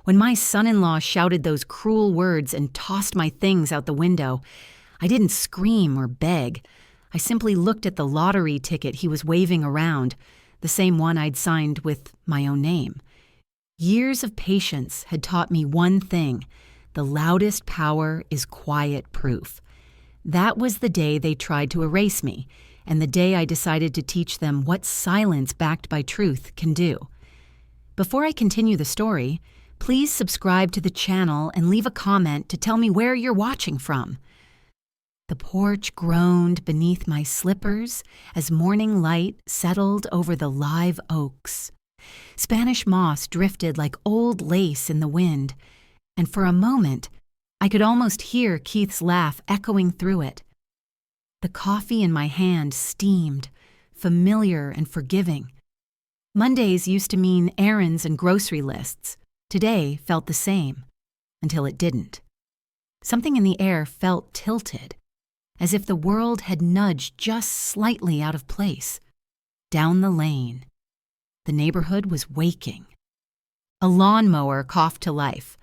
When my son-in-law shouted those cruel words and tossed my things out the window, I didn't scream or beg. I simply looked at the lottery ticket he was waving around, the same one I'd signed with my own name. Years of patience had taught me one thing: the loudest power is quiet proof. That was the day they tried to erase me, and the day I decided to teach them what silence backed by truth can do. Before I continue the story, please subscribe to the channel and leave a comment to tell me where you're watching from. The porch groaned beneath my slippers as morning light settled over the live oaks. Spanish moss drifted like old lace in the wind, and for a moment, I could almost hear Keith's laugh echoing through it. The coffee in my hand steamed, familiar and forgiving. Mondays used to mean errands and grocery lists. Today felt the same, until it didn't. Something in the air felt tilted, as if the world had nudged just slightly out of place. Down the lane, the neighborhood was waking. A lawnmower coughed to life.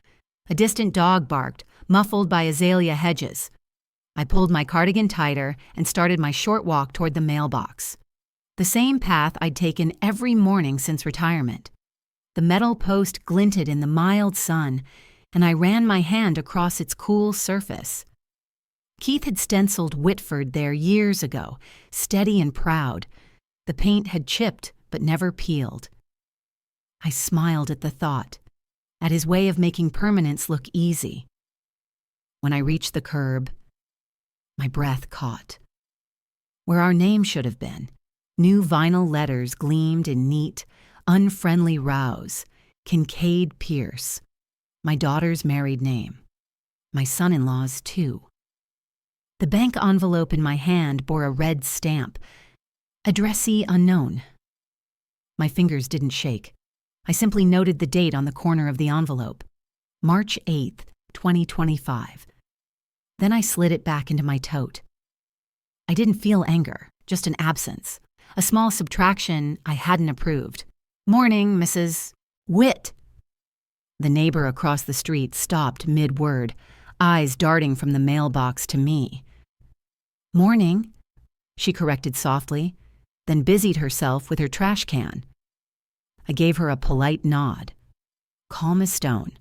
A distant dog barked, muffled by azalea hedges. I pulled my cardigan tighter and started my short walk toward the mailbox. The same path I'd taken every morning since retirement. The metal post glinted in the mild sun, and I ran my hand across its cool surface. Keith had stenciled Whitford there years ago, steady and proud. The paint had chipped but never peeled. I smiled at the thought, at his way of making permanence look easy. When I reached the curb, my breath caught. Where our name should have been, new vinyl letters gleamed in neat, unfriendly rows: Kincaid Pierce, my daughter's married name, my son-in-law's too. The bank envelope in my hand bore a red stamp, addressee unknown. My fingers didn't shake. I simply noted the date on the corner of the envelope, March 8th, 2025. Then I slid it back into my tote. I didn't feel anger, just an absence, a small subtraction I hadn't approved. "Morning, Mrs. Witt." The neighbor across the street stopped mid-word, eyes darting from the mailbox to me. "Morning," she corrected softly, then busied herself with her trash can. I gave her a polite nod, calm as stone.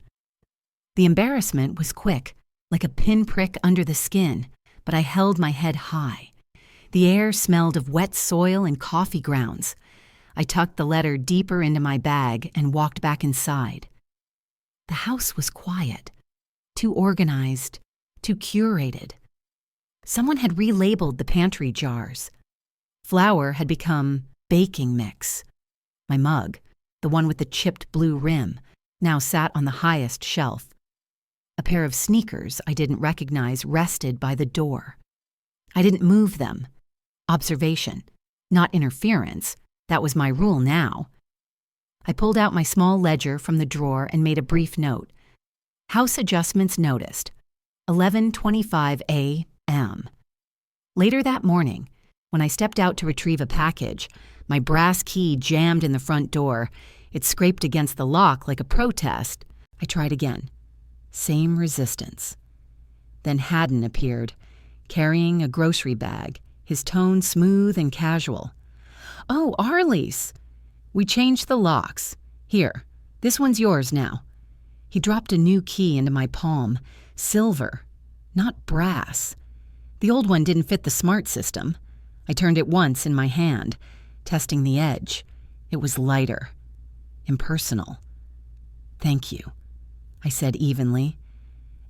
The embarrassment was quick, like a pinprick under the skin, but I held my head high. The air smelled of wet soil and coffee grounds. I tucked the letter deeper into my bag and walked back inside. The house was quiet, too organized, too curated. Someone had relabeled the pantry jars. Flour had become baking mix. My mug, the one with the chipped blue rim, now sat on the highest shelf. A pair of sneakers I didn't recognize rested by the door. I didn't move them. Observation, not interference. That was my rule now. I pulled out my small ledger from the drawer and made a brief note. House adjustments noticed, 11:25 a.m. Later that morning, when I stepped out to retrieve a package, my brass key jammed in the front door. It scraped against the lock like a protest. I tried again. Same resistance. Then Haddon appeared, carrying a grocery bag, his tone smooth and casual. "Oh, Arlies! We changed the locks. Here, this one's yours now." He dropped a new key into my palm, silver, not brass. The old one didn't fit the smart system. I turned it once in my hand, testing the edge. It was lighter, impersonal. "Thank you," I said evenly,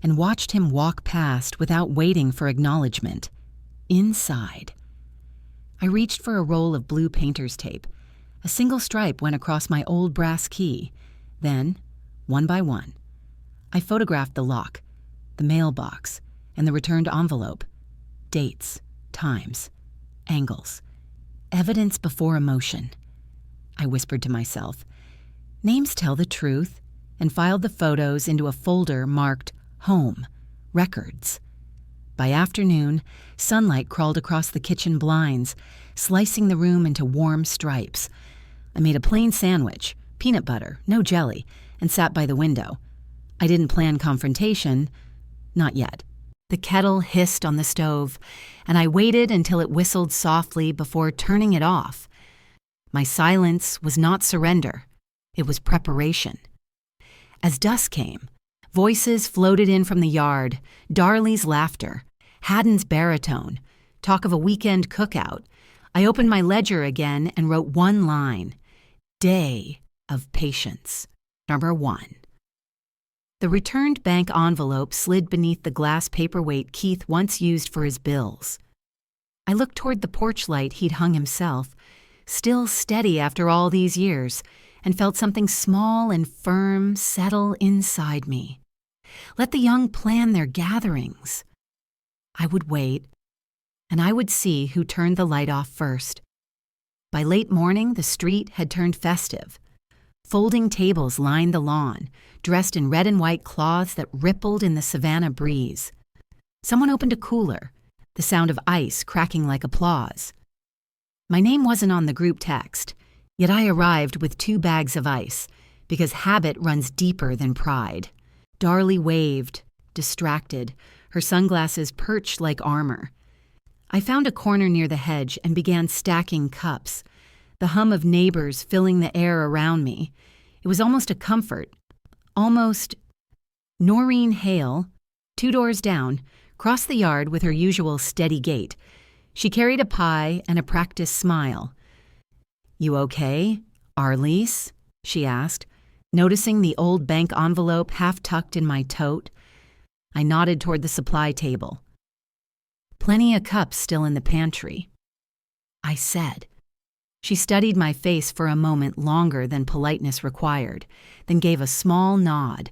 and watched him walk past without waiting for acknowledgement. Inside, I reached for a roll of blue painter's tape. A single stripe went across my old brass key. Then, one by one, I photographed the lock, the mailbox, and the returned envelope. Dates, times, angles, evidence before emotion. I whispered to myself, "Names tell the truth," and filed the photos into a folder marked Home, Records. By afternoon, sunlight crawled across the kitchen blinds, slicing the room into warm stripes. I made a plain sandwich, peanut butter, no jelly, and sat by the window. I didn't plan confrontation, not yet. The kettle hissed on the stove, and I waited until it whistled softly before turning it off. My silence was not surrender. It was preparation. As dusk came, voices floated in from the yard, Darley's laughter, Haddon's baritone, talk of a weekend cookout. I opened my ledger again and wrote one line: Day of Patience, number 1. The returned bank envelope slid beneath the glass paperweight Keith once used for his bills. I looked toward the porch light he'd hung himself, still steady after all these years, and felt something small and firm settle inside me. Let the young plan their gatherings. I would wait, and I would see who turned the light off first. By late morning, the street had turned festive. Folding tables lined the lawn, dressed in red and white cloths that rippled in the savannah breeze. Someone opened a cooler, the sound of ice cracking like applause. My name wasn't on the group text, yet I arrived with 2 bags of ice, because habit runs deeper than pride. Darley waved, distracted, her sunglasses perched like armor. I found a corner near the hedge and began stacking cups, the hum of neighbors filling the air around me. It was almost a comfort. Almost. Noreen Hale, 2 doors down, crossed the yard with her usual steady gait. She carried a pie and a practiced smile. "You okay, Arlise?" she asked, noticing the old bank envelope half tucked in my tote. I nodded toward the supply table. "Plenty of cups still in the pantry," I said. She studied my face for a moment longer than politeness required, then gave a small nod,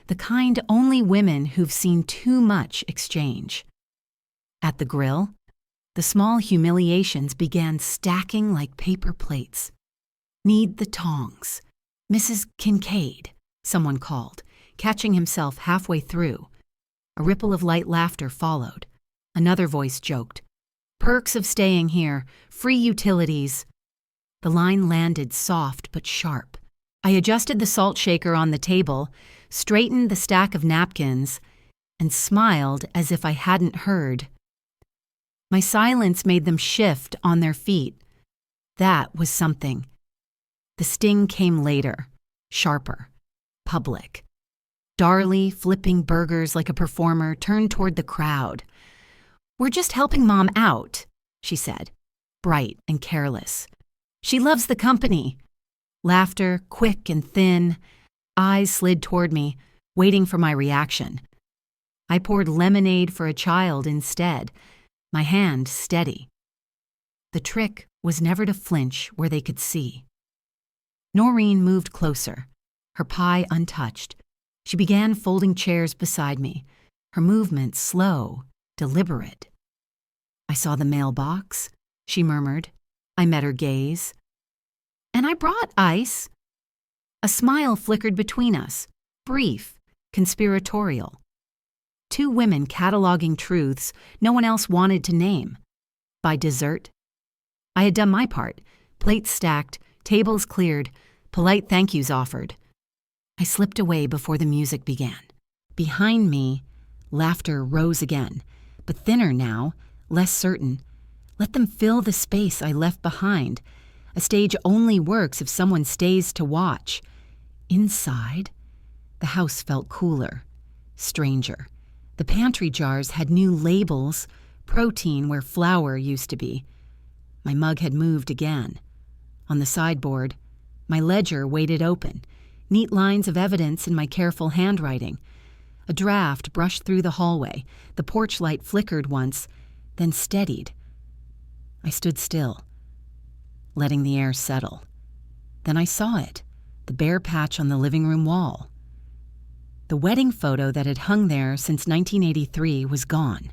the kind only women who've seen too much exchange. At the grill, the small humiliations began stacking like paper plates. "Need the tongs. Mrs. Kincaid," someone called, catching himself halfway through. A ripple of light laughter followed. Another voice joked, "Perks of staying here, free utilities." The line landed soft but sharp. I adjusted the salt shaker on the table, straightened the stack of napkins, and smiled as if I hadn't heard. My silence made them shift on their feet. That was something. The sting came later, sharper, public. Darley, flipping burgers like a performer, turned toward the crowd. "We're just helping Mom out," she said, bright and careless. "She loves the company." Laughter, quick and thin. Eyes slid toward me, waiting for my reaction. I poured lemonade for a child instead, my hand steady. The trick was never to flinch where they could see. Noreen moved closer, her pie untouched. She began folding chairs beside me, her movement slow, deliberate. "I saw the mailbox," she murmured. I met her gaze. "And I brought ice." A smile flickered between us, brief, conspiratorial. 2 women cataloging truths no one else wanted to name. By dessert, I had done my part, plates stacked, tables cleared, polite thank yous offered. I slipped away before the music began. Behind me, laughter rose again, but thinner now, less certain. Let them fill the space I left behind. A stage only works if someone stays to watch. Inside, the house felt cooler, stranger. The pantry jars had new labels, protein where flour used to be. My mug had moved again. On the sideboard, my ledger waited open, neat lines of evidence in my careful handwriting. A draft brushed through the hallway. The porch light flickered once, then steadied. I stood still, letting the air settle. Then I saw it, the bare patch on the living room wall. The wedding photo that had hung there since 1983 was gone.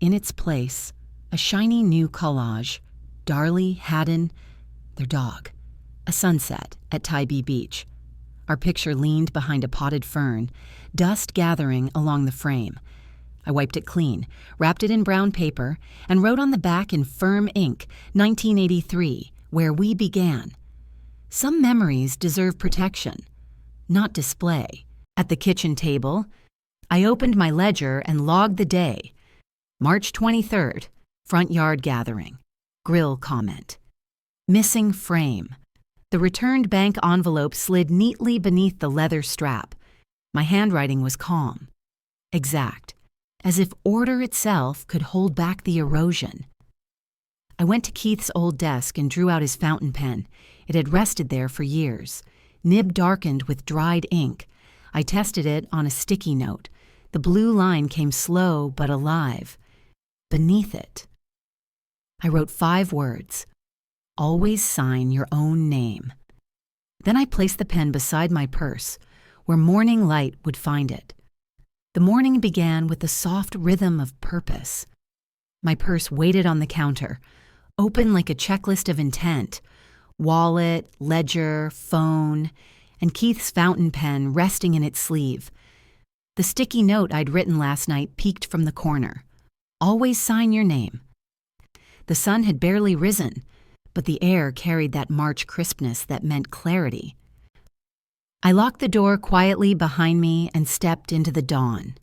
In its place, a shiny new collage, Darley, Haddon, their dog, a sunset at Tybee Beach. Our picture leaned behind a potted fern, dust gathering along the frame. I wiped it clean, wrapped it in brown paper, and wrote on the back in firm ink, 1983, where we began. Some memories deserve protection, not display. At the kitchen table, I opened my ledger and logged the day. March 23rd, front yard gathering. Grill comment. Missing frame. The returned bank envelope slid neatly beneath the leather strap. My handwriting was calm, exact, as if order itself could hold back the erosion. I went to Keith's old desk and drew out his fountain pen. It had rested there for years, nib darkened with dried ink. I tested it on a sticky note. The blue line came slow but alive. Beneath it, I wrote 5 words. Always sign your own name. Then I placed the pen beside my purse, where morning light would find it. The morning began with the soft rhythm of purpose. My purse waited on the counter, open like a checklist of intent. Wallet, ledger, phone, and Keith's fountain pen resting in its sleeve. The sticky note I'd written last night peeked from the corner. Always sign your name. The sun had barely risen, but the air carried that March crispness that meant clarity. I locked the door quietly behind me and stepped into the dawn.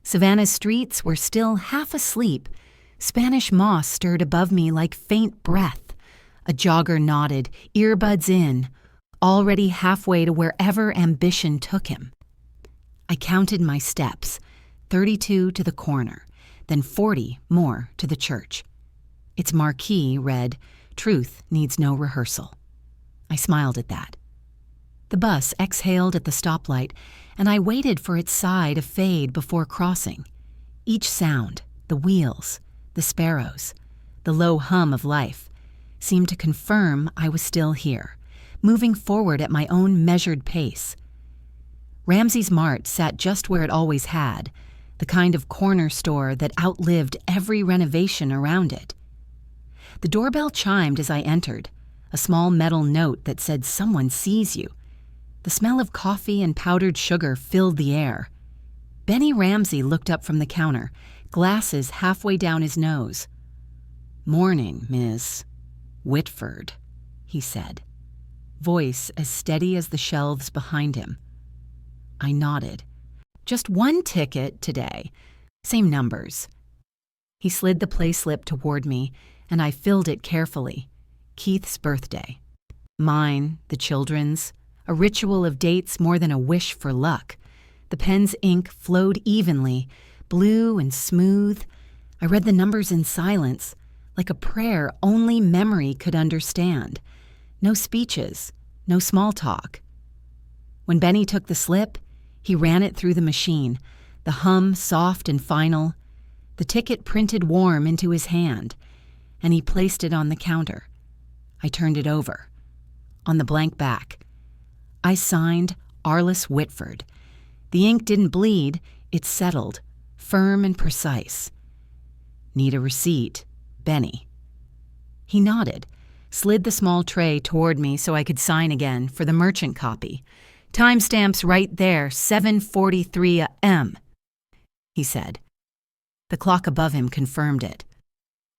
Savannah's streets were still half asleep. Spanish moss stirred above me like faint breath. A jogger nodded, earbuds in, already halfway to wherever ambition took him. I counted my steps, 32 to the corner, then 40 more to the church. Its marquee read, "Truth needs no rehearsal." I smiled at that. The bus exhaled at the stoplight, and I waited for its sigh to fade before crossing. Each sound, the wheels, the sparrows, the low hum of life, seemed to confirm I was still here, moving forward at my own measured pace. Ramsey's Mart sat just where it always had, the kind of corner store that outlived every renovation around it. The doorbell chimed as I entered, a small metal note that said someone sees you. The smell of coffee and powdered sugar filled the air. Benny Ramsey looked up from the counter, glasses halfway down his nose. "Morning, Miss Whitford," he said, voice as steady as the shelves behind him. I nodded. "Just 1 ticket today. Same numbers." He slid the play slip toward me, and I filled it carefully. Keith's birthday. Mine, the children's, a ritual of dates more than a wish for luck. The pen's ink flowed evenly, blue and smooth. I read the numbers in silence, like a prayer only memory could understand. No speeches, no small talk. When Benny took the slip, he ran it through the machine, the hum soft and final. The ticket printed warm into his hand, and he placed it on the counter. I turned it over. On the blank back, I signed Arliss Whitford. The ink didn't bleed, it settled, firm and precise. "Need a receipt, Benny." He nodded, slid the small tray toward me so I could sign again for the merchant copy. "Timestamps right there, 7:43 a.m., he said. The clock above him confirmed it.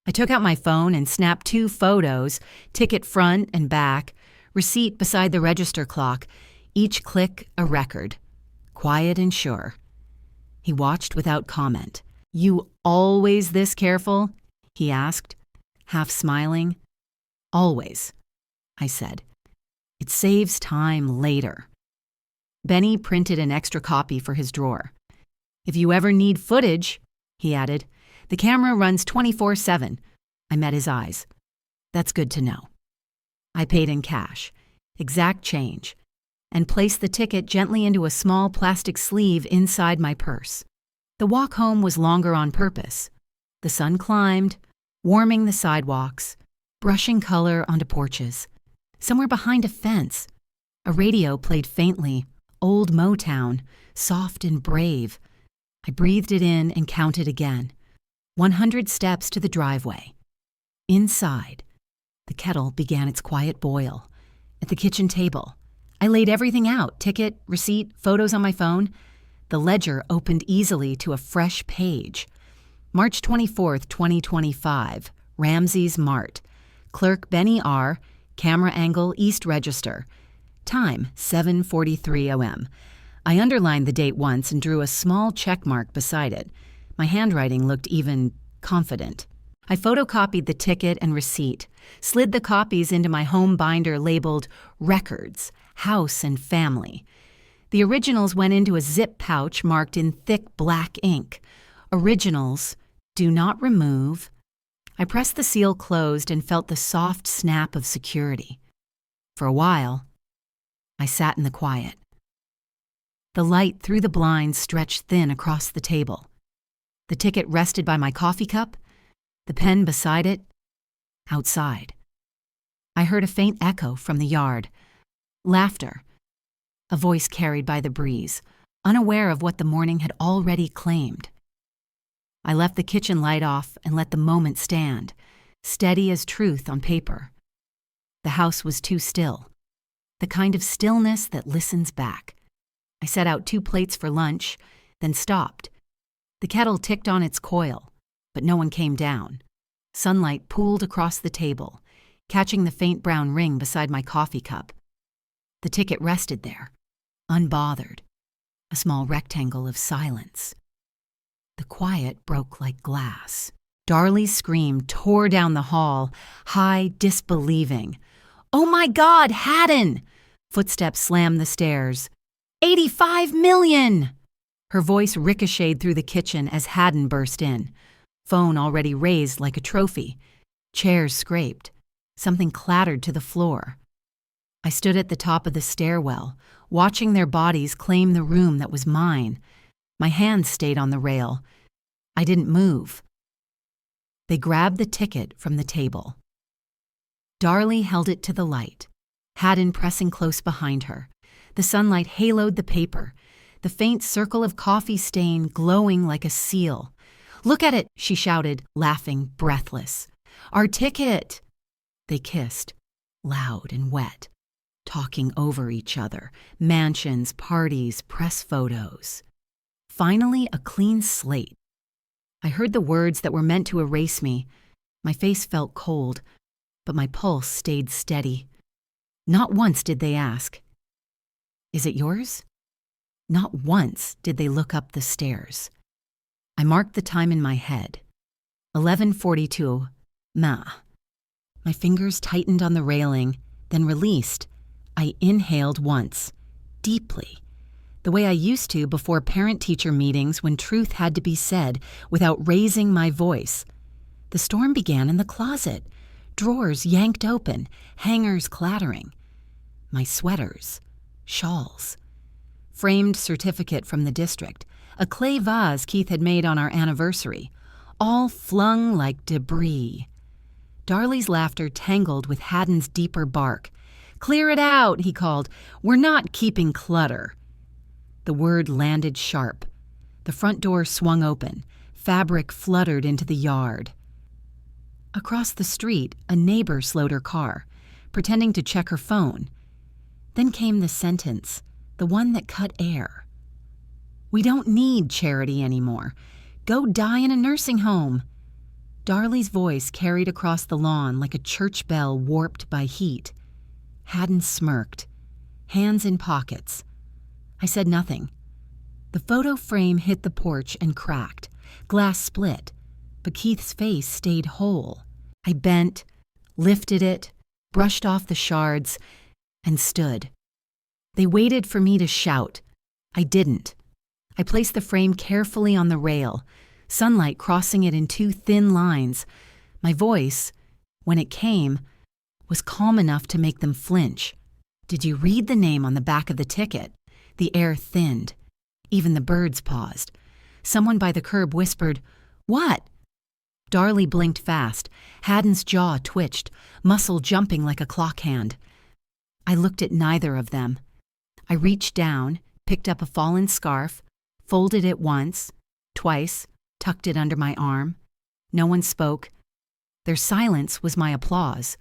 I took out my phone and snapped 2 photos, ticket front and back, receipt beside the register clock, each click a record, quiet and sure. He watched without comment. "You always this careful?" he asked, half smiling. "Always," I said. "It saves time later." Benny printed an extra copy for his drawer. "If you ever need footage," he added, "the camera runs 24/7. I met his eyes. "That's good to know." I paid in cash, exact change, and placed the ticket gently into a small plastic sleeve inside my purse. The walk home was longer on purpose. The sun climbed, warming the sidewalks, brushing color onto porches. Somewhere behind a fence, a radio played faintly, old Motown, soft and brave. I breathed it in and counted again. 100 steps to the driveway. Inside, the kettle began its quiet boil. At the kitchen table, I laid everything out, ticket, receipt, photos on my phone. The ledger opened easily to a fresh page. March 24th, 2025, Ramsey's Mart. Clerk Benny R., camera angle East Register. Time, 7:43 a.m. I underlined the date once and drew a small check mark beside it. My handwriting looked even confident. I photocopied the ticket and receipt, slid the copies into my home binder labeled Records, House and Family. The originals went into a zip pouch marked in thick black ink. Originals, do not remove. I pressed the seal closed and felt the soft snap of security. For a while, I sat in the quiet. The light through the blinds stretched thin across the table. The ticket rested by my coffee cup, the pen beside it, outside. I heard a faint echo from the yard. Laughter. A voice carried by the breeze, unaware of what the morning had already claimed. I left the kitchen light off and let the moment stand, steady as truth on paper. The house was too still, the kind of stillness that listens back. I set out 2 plates for lunch, then stopped. The kettle ticked on its coil, but no one came down. Sunlight pooled across the table, catching the faint brown ring beside my coffee cup. The ticket rested there, unbothered, a small rectangle of silence. The quiet broke like glass. Darley's scream tore down the hall, high, disbelieving. "Oh my God, Haddon!" Footsteps slammed the stairs. "$85 million!" Her voice ricocheted through the kitchen as Haddon burst in. Phone already raised like a trophy. Chairs scraped. Something clattered to the floor. I stood at the top of the stairwell, watching their bodies claim the room that was mine. My hands stayed on the rail. I didn't move. They grabbed the ticket from the table. Darley held it to the light, Haddon pressing close behind her. The sunlight haloed the paper, the faint circle of coffee stain glowing like a seal. "Look at it," she shouted, laughing, breathless. "Our ticket!" They kissed, loud and wet, talking over each other, mansions, parties, press photos. Finally, a clean slate. I heard the words that were meant to erase me. My face felt cold, but my pulse stayed steady. Not once did they ask, "Is it yours?" Not once did they look up the stairs. I marked the time in my head. 11:42, Ma. My fingers tightened on the railing, then released. I inhaled once, deeply, the way I used to before parent-teacher meetings when truth had to be said without raising my voice. The storm began in the closet, drawers yanked open, hangers clattering. My sweaters, shawls, framed certificate from the district, a clay vase Keith had made on our anniversary, all flung like debris. Darley's laughter tangled with Haddon's deeper bark. "Clear it out," he called. "We're not keeping clutter." The word landed sharp. The front door swung open. Fabric fluttered into the yard. Across the street, a neighbor slowed her car, pretending to check her phone. Then came the sentence, the one that cut air. "We don't need charity anymore. Go die in a nursing home." Darley's voice carried across the lawn like a church bell warped by heat. Haddon smirked, hands in pockets. I said nothing. The photo frame hit the porch and cracked. Glass split, but Keith's face stayed whole. I bent, lifted it, brushed off the shards, and stood. They waited for me to shout. I didn't. I placed the frame carefully on the rail, sunlight crossing it in 2 thin lines. My voice, when it came, was calm enough to make them flinch. "Did you read the name on the back of the ticket?" The air thinned. Even the birds paused. Someone by the curb whispered, "What?" Darley blinked fast. Haddon's jaw twitched, muscle jumping like a clock hand. I looked at neither of them. I reached down, picked up a fallen scarf, folded it once, twice, tucked it under my arm. No one spoke. Their silence was my applause.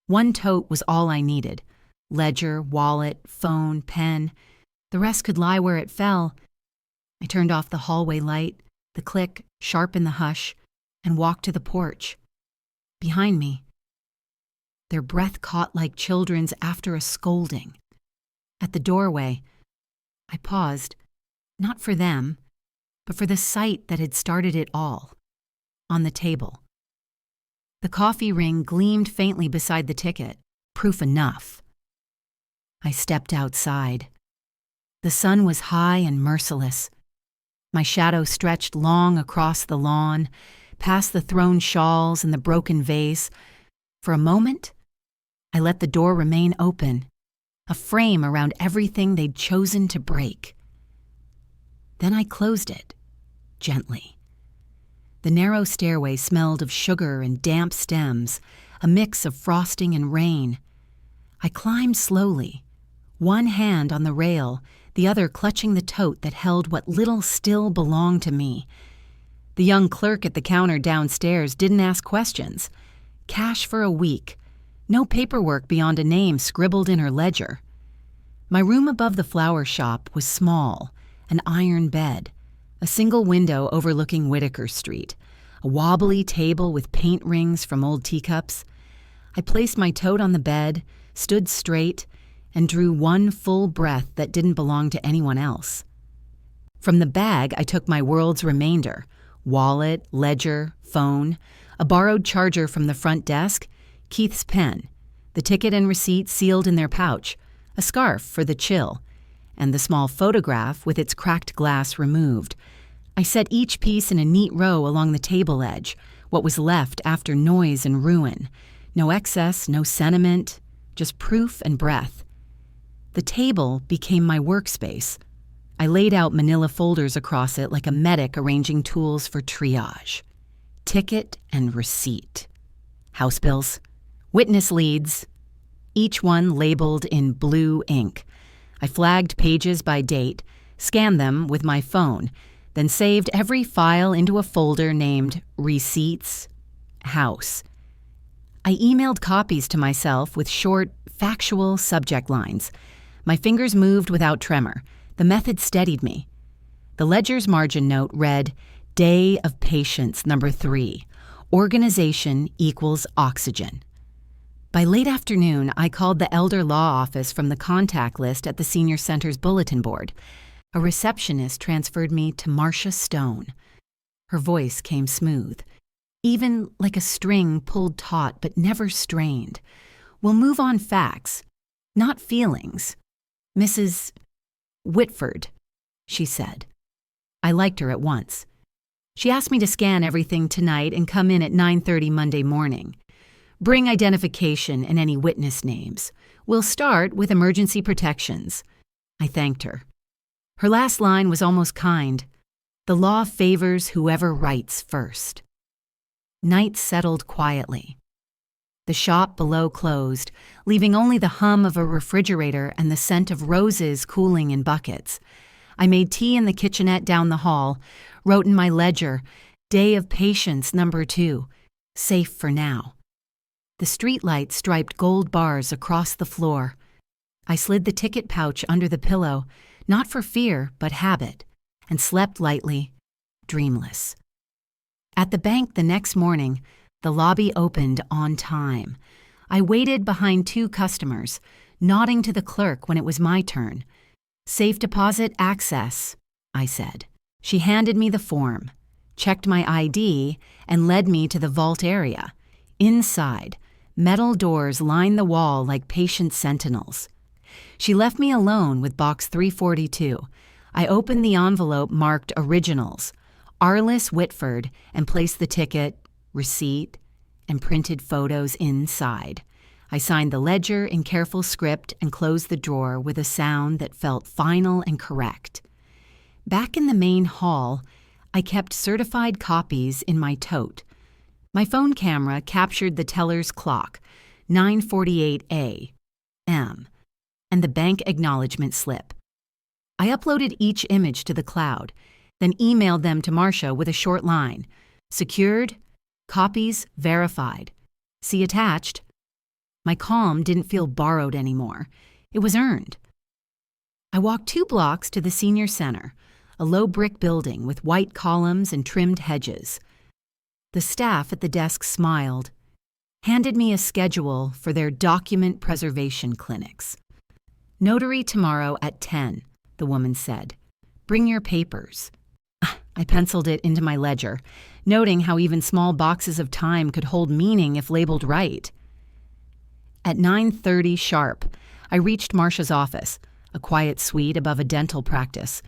1 tote was all I needed. Ledger, wallet, phone, pen. The rest could lie where it fell. I turned off the hallway light, the click sharp in the hush, and walked to the porch. Behind me, their breath caught like children's after a scolding. At the doorway, I paused, not for them, but for the sight that had started it all, on the table. The coffee ring gleamed faintly beside the ticket, proof enough. I stepped outside. The sun was high and merciless. My shadow stretched long across the lawn, past the thrown shawls and the broken vase. For a moment, I let the door remain open, a frame around everything they'd chosen to break. Then I closed it, gently. The narrow stairway smelled of sugar and damp stems, a mix of frosting and rain. I climbed slowly, one hand on the rail, the other clutching the tote that held what little still belonged to me. The young clerk at the counter downstairs didn't ask questions. Cash for a week. No paperwork beyond a name scribbled in her ledger. My room above the flower shop was small, an iron bed, a single window overlooking Whitaker Street, a wobbly table with paint rings from old teacups. I placed my tote on the bed, stood straight, and drew one full breath that didn't belong to anyone else. From the bag, I took my world's remainder: wallet, ledger, phone, a borrowed charger from the front desk, Keith's pen, the ticket and receipt sealed in their pouch, a scarf for the chill, and the small photograph with its cracked glass removed. I set each piece in a neat row along the table edge, what was left after noise and ruin. No excess, no sentiment, just proof and breath. The table became my workspace. I laid out manila folders across it like a medic arranging tools for triage. Ticket and receipt. House bills. Witness leads. Each one labeled in blue ink. I flagged pages by date, scanned them with my phone, then saved every file into a folder named Receipts, House. I emailed copies to myself with short, factual subject lines. My fingers moved without tremor. The method steadied me. The ledger's margin note read, Day of Patience, number 3. Organization equals oxygen. By late afternoon, I called the elder law office from the contact list at the senior center's bulletin board. A receptionist transferred me to Marcia Stone. Her voice came smooth, even like a string pulled taut but never strained. We'll move on facts, not feelings. Mrs. Whitford, she said. I liked her at once. She asked me to scan everything tonight and come in at 9:30 Monday morning. Bring identification and any witness names. We'll start with emergency protections. I thanked her. Her last line was almost kind. The law favors whoever writes first. Night settled quietly. The shop below closed, leaving only the hum of a refrigerator and the scent of roses cooling in buckets. I made tea in the kitchenette down the hall, wrote in my ledger, Day of Patience, number 2, safe for now. The streetlight striped gold bars across the floor. I slid the ticket pouch under the pillow, not for fear, but habit, and slept lightly, dreamless. At the bank the next morning, the lobby opened on time. I waited behind 2 customers, nodding to the clerk when it was my turn. Safe deposit access, I said. She handed me the form, checked my ID, and led me to the vault area. Inside, metal doors lined the wall like patient sentinels. She left me alone with box 342. I opened the envelope marked Originals, Arliss Whitford, and placed the ticket, receipt, and printed photos inside. I signed the ledger in careful script and closed the drawer with a sound that felt final and correct. Back in the main hall, I kept certified copies in my tote. My phone camera captured the teller's clock, 9:48 a.m., and the bank acknowledgement slip. I uploaded each image to the cloud, then emailed them to Marcia with a short line. Secured, copies verified. See attached. My calm didn't feel borrowed anymore. It was earned. I walked 2 blocks to the senior center, a low brick building with white columns and trimmed hedges. The staff at the desk smiled, handed me a schedule for their document preservation clinics. Notary tomorrow at 10, the woman said. "Bring your papers." I penciled it into my ledger, noting how even small boxes of time could hold meaning if labeled right. At 9:30 sharp, I reached Marcia's office, a quiet suite above a dental practice.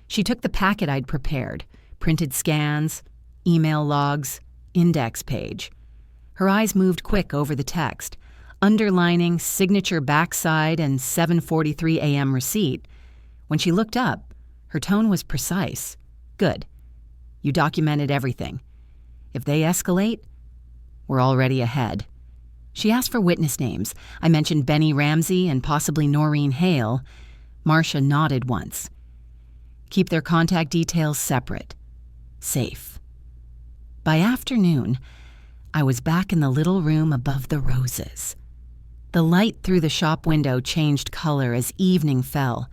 She took the packet I'd prepared, printed scans, email logs, index page. Her eyes moved quick over the text, underlining signature backside and 7:43 a.m. receipt. When she looked up, her tone was precise. "Good. You documented everything. If they escalate, we're already ahead." She asked for witness names. I mentioned Benny Ramsey and possibly Noreen Hale. Marcia nodded once. "Keep their contact details separate. Safe." By afternoon, I was back in the little room above the roses. The light through the shop window changed color as evening fell.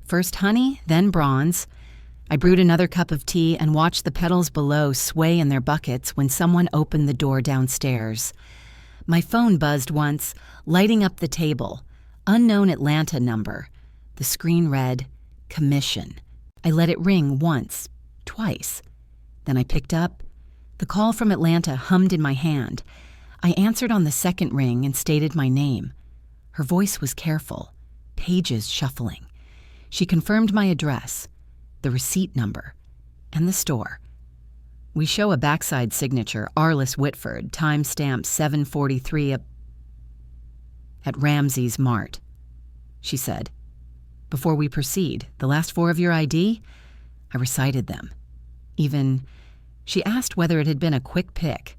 First honey, then bronze. I brewed another cup of tea and watched the petals below sway in their buckets when someone opened the door downstairs. My phone buzzed once, lighting up the table. Unknown Atlanta number. The screen read, "Commission." I let it ring once, twice. Then I picked up. The call from Atlanta hummed in my hand. I answered on the second ring and stated my name. Her voice was careful, pages shuffling. She confirmed my address, the receipt number, and the store. "We show a backside signature, Arliss Whitford, timestamp 7:43 at Ramsey's Mart," she said. "Before we proceed, the last four of your ID?" I recited them. She asked whether it had been a quick pick.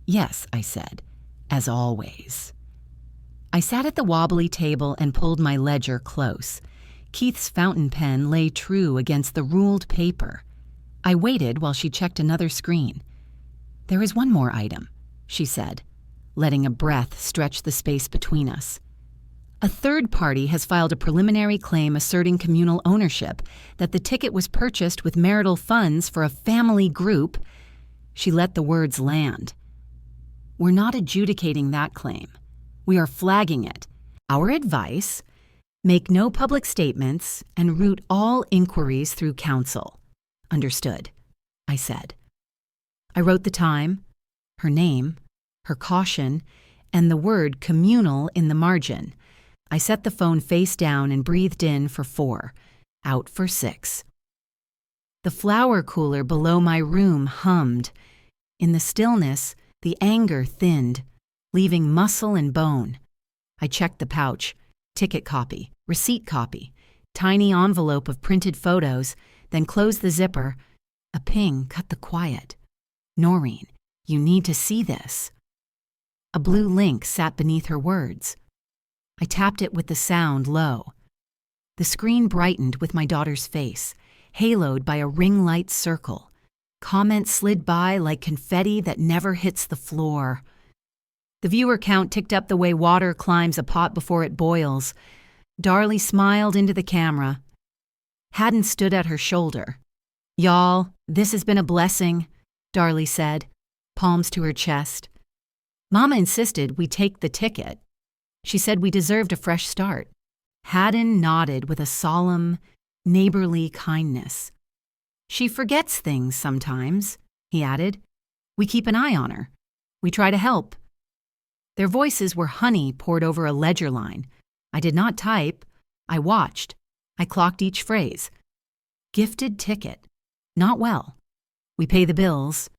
"Yes," I said, "as always." I sat at the wobbly table and pulled my ledger close. Keith's fountain pen lay true against the ruled paper. I waited while she checked another screen. "There is one more item," she said, letting a breath stretch the space between us. "A third party has filed a preliminary claim asserting communal ownership, that the ticket was purchased with marital funds for a family group." She let the words land. "We're not adjudicating that claim. We are flagging it. Our advice: make no public statements and route all inquiries through counsel." "Understood," I said. I wrote the time, her name, her caution, and the word communal in the margin. I set the phone face down and breathed in for 4, out for 6. The flower cooler below my room hummed. In the stillness, the anger thinned, leaving muscle and bone. I checked the pouch, ticket copy, receipt copy, tiny envelope of printed photos, then closed the zipper. A ping cut the quiet. "Noreen, you need to see this." A blue link sat beneath her words. I tapped it with the sound low. The screen brightened with my daughter's face, haloed by a ring light circle. Comments slid by like confetti that never hits the floor. The viewer count ticked up the way water climbs a pot before it boils. Darlie smiled into the camera. Haddon stood at her shoulder. "Y'all, this has been a blessing," Darlie said, palms to her chest. "Mama insisted we take the ticket. She said we deserved a fresh start." Haddon nodded with a solemn, neighborly kindness. "She forgets things sometimes," he added. "We keep an eye on her. We try to help." Their voices were honey poured over a ledger line. I did not type. I watched. I clocked each phrase. Gifted ticket. Not well. We pay the bills.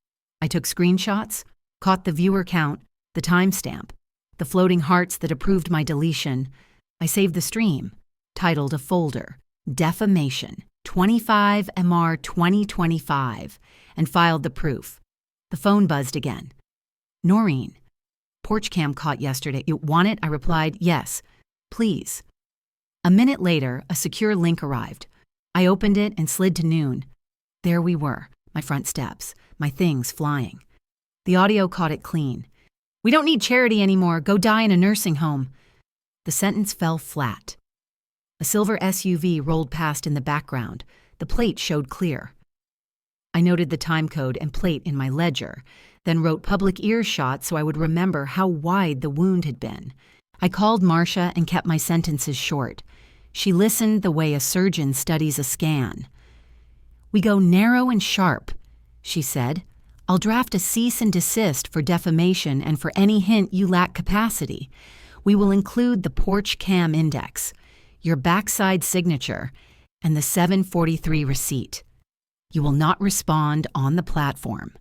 I took screenshots, caught the viewer count, the timestamp, the floating hearts that approved my deletion. I saved the stream, titled a folder, Defamation, 25 MR 2025, and filed the proof. The phone buzzed again. "Noreen, porch cam caught yesterday. You want it?" I replied, "Yes, please." A minute later, a secure link arrived. I opened it and slid to Noon. There we were, my front steps, my things flying. The audio caught it clean. "We don't need charity anymore. Go die in a nursing home." The sentence fell flat. A silver SUV rolled past in the background. The plate showed clear. I noted the time code and plate in my ledger, then wrote public earshot so I would remember how wide the wound had been. I called Marcia and kept my sentences short. She listened the way a surgeon studies a scan. "We go narrow and sharp," she said. "I'll draft a cease and desist for defamation and for any hint you lack capacity. We will include the porch cam index, your backside signature, and the 743 receipt. You will not respond on the platform.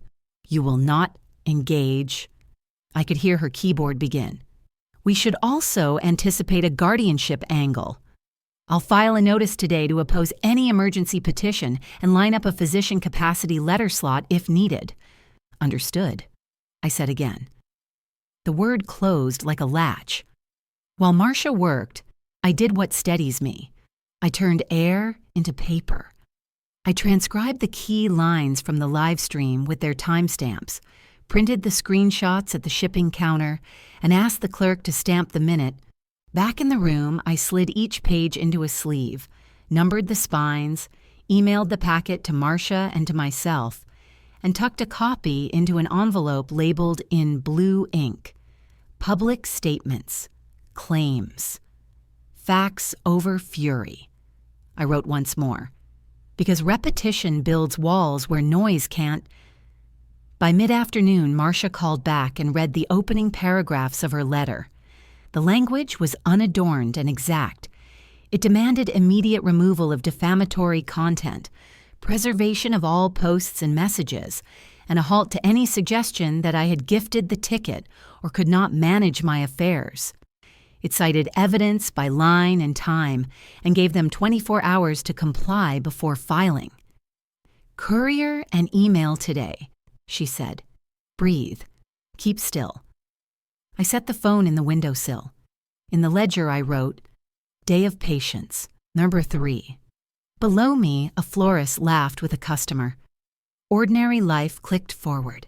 You will not engage." I could hear her keyboard begin. "We should also anticipate a guardianship angle. I'll file a notice today to oppose any emergency petition and line up a physician capacity letter slot if needed." "Understood," I said again. The word closed like a latch. While Marcia worked, I did what steadies me. I turned air into paper. I transcribed the key lines from the live stream with their timestamps, printed the screenshots at the shipping counter, and asked the clerk to stamp the minute. Back in the room, I slid each page into a sleeve, numbered the spines, emailed the packet to Marcia and to myself, and tucked a copy into an envelope labeled in blue ink. Public statements, claims, facts over fury. I wrote once more, because repetition builds walls where noise can't. By mid-afternoon, Marcia called back and read the opening paragraphs of her letter. The language was unadorned and exact. It demanded immediate removal of defamatory content, preservation of all posts and messages, and a halt to any suggestion that I had gifted the ticket or could not manage my affairs. It cited evidence by line and time and gave them 24 hours to comply before filing. "Courier and email today," she said. "Breathe. Keep still." I set the phone in the windowsill. In the ledger I wrote, "Day of Patience, number 3. Below me, a florist laughed with a customer. Ordinary life clicked forward,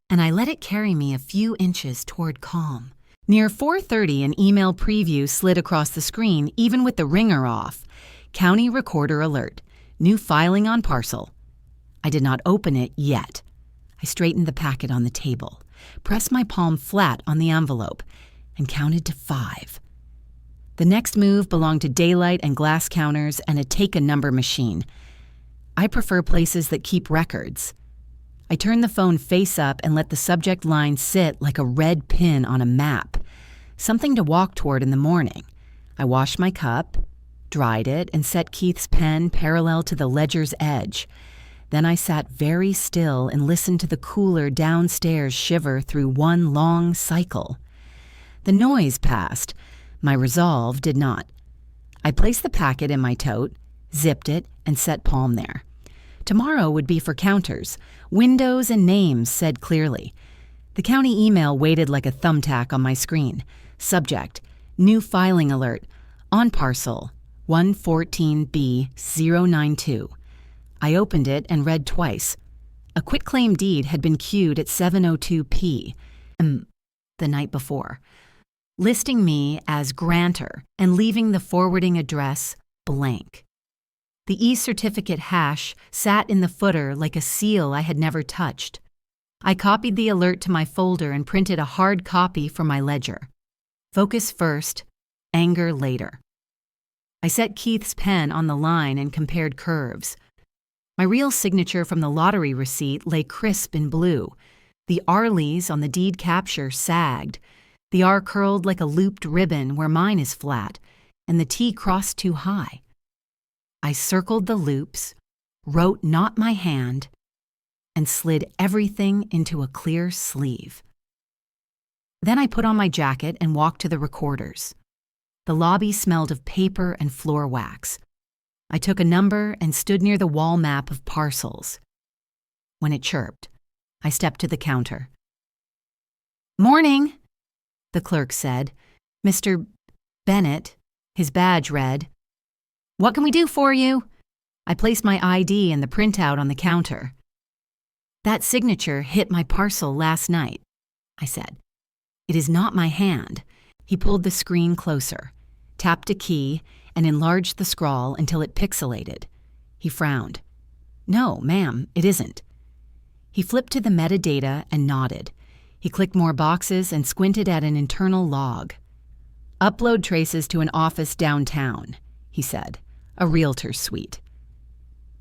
and I let it carry me a few inches toward calm. Near 4:30, an email preview slid across the screen, even with the ringer off. "County Recorder alert. New filing on parcel." I did not open it yet. I straightened the packet on the table, pressed my palm flat on the envelope, and counted to 5. The next move belonged to daylight and glass counters and a take-a-number machine. I prefer places that keep records. I turned the phone face up and let the subject line sit like a red pin on a map. Something to walk toward in the morning. I washed my cup, dried it, and set Keith's pen parallel to the ledger's edge. Then I sat very still and listened to the cooler downstairs shiver through one long cycle. The noise passed. My resolve did not. I placed the packet in my tote, zipped it, and set palm there. Tomorrow would be for counters. Windows and names said clearly. The county email waited like a thumbtack on my screen. Subject, new filing alert, on parcel 114B092. I opened it and read twice. A quitclaim deed had been queued at 7:02 p. the night before, listing me as grantor and leaving the forwarding address blank. The e-certificate hash sat in the footer like a seal I had never touched. I copied the alert to my folder and printed a hard copy for my ledger. Focus first, anger later. I set Keith's pen on the line and compared curves. My real signature from the lottery receipt lay crisp in blue. The R's on the deed capture sagged. The R curled like a looped ribbon where mine is flat, and the T crossed too high. I circled the loops, wrote "not my hand," and slid everything into a clear sleeve. Then I put on my jacket and walked to the recorders. The lobby smelled of paper and floor wax. I took a number and stood near the wall map of parcels. When it chirped, I stepped to the counter. "Morning," the clerk said. "Mr. Bennett," his badge read. "What can we do for you?" I placed my ID and the printout on the counter. "That signature hit my parcel last night," I said. "It is not my hand." He pulled the screen closer, tapped a key, and enlarged the scrawl until it pixelated. He frowned. "No, ma'am, it isn't." He flipped to the metadata and nodded. He clicked more boxes and squinted at an internal log. "Upload traces to an office downtown," he he said. A realtor's suite.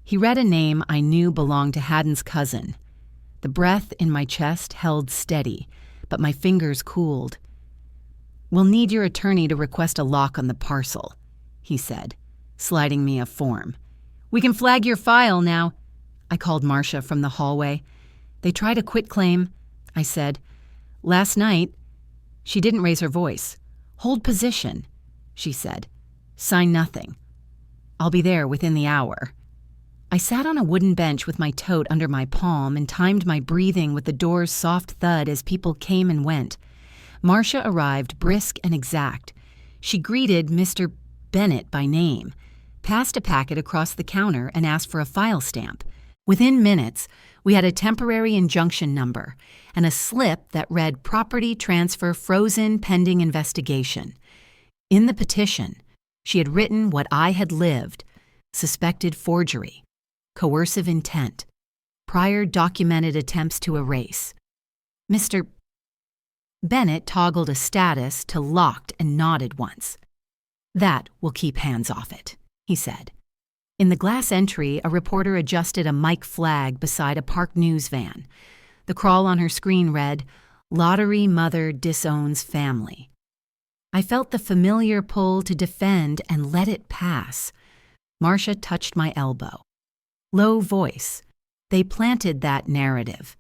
He read a name I knew belonged to Haddon's cousin. The breath in my chest held steady, but my fingers cooled. "We'll need your attorney to request a lock on the parcel," he said, sliding me a form. "We can flag your file now," I called Marcia from the hallway. "They tried a quitclaim," I said. "Last night." She didn't raise her voice. "Hold position," she said. "Sign nothing. I'll be there within the hour." I sat on a wooden bench with my tote under my palm and timed my breathing with the door's soft thud as people came and went. Marcia arrived brisk and exact. She greeted Mr. Bennett by name, passed a packet across the counter, and asked for a file stamp. Within minutes, we had a temporary injunction number and a slip that read "Property Transfer Frozen Pending Investigation." In the petition, she had written what I had lived: suspected forgery, coercive intent, prior documented attempts to erase. Mr. Bennett toggled a status to locked and nodded once. "That will keep hands off it," he said. In the glass entry, a reporter adjusted a mic flag beside a park news van. The crawl on her screen read, "Lottery Mother Disowns Family." I felt the familiar pull to defend and let it pass. Marcia touched my elbow. Low voice. They planted that narrative.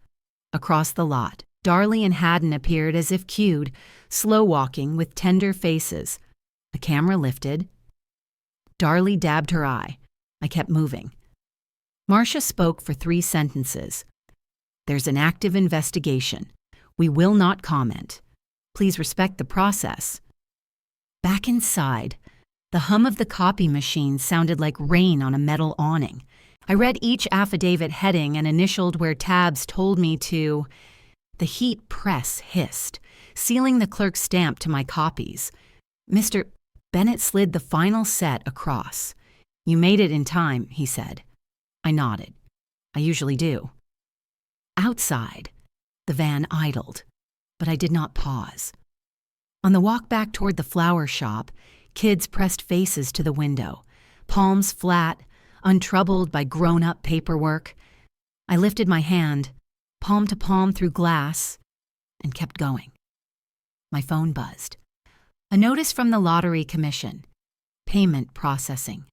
Across the lot, Darley and Haddon appeared as if cued, slow-walking with tender faces. The camera lifted. Darley dabbed her eye. I kept moving. Marcia spoke for 3 sentences. "There's an active investigation. We will not comment. Please respect the process." Back inside, the hum of the copy machine sounded like rain on a metal awning. I read each affidavit heading and initialed where tabs told me to. The heat press hissed, sealing the clerk's stamp to my copies. Mr. Bennett slid the final set across. "You made it in time," he said. I nodded. I usually do. Outside, the van idled, but I did not pause. On the walk back toward the flower shop, kids pressed faces to the window, palms flat, untroubled by grown-up paperwork. I lifted my hand, palm to palm through glass, and kept going. My phone buzzed. A notice from the Lottery Commission. Payment processing.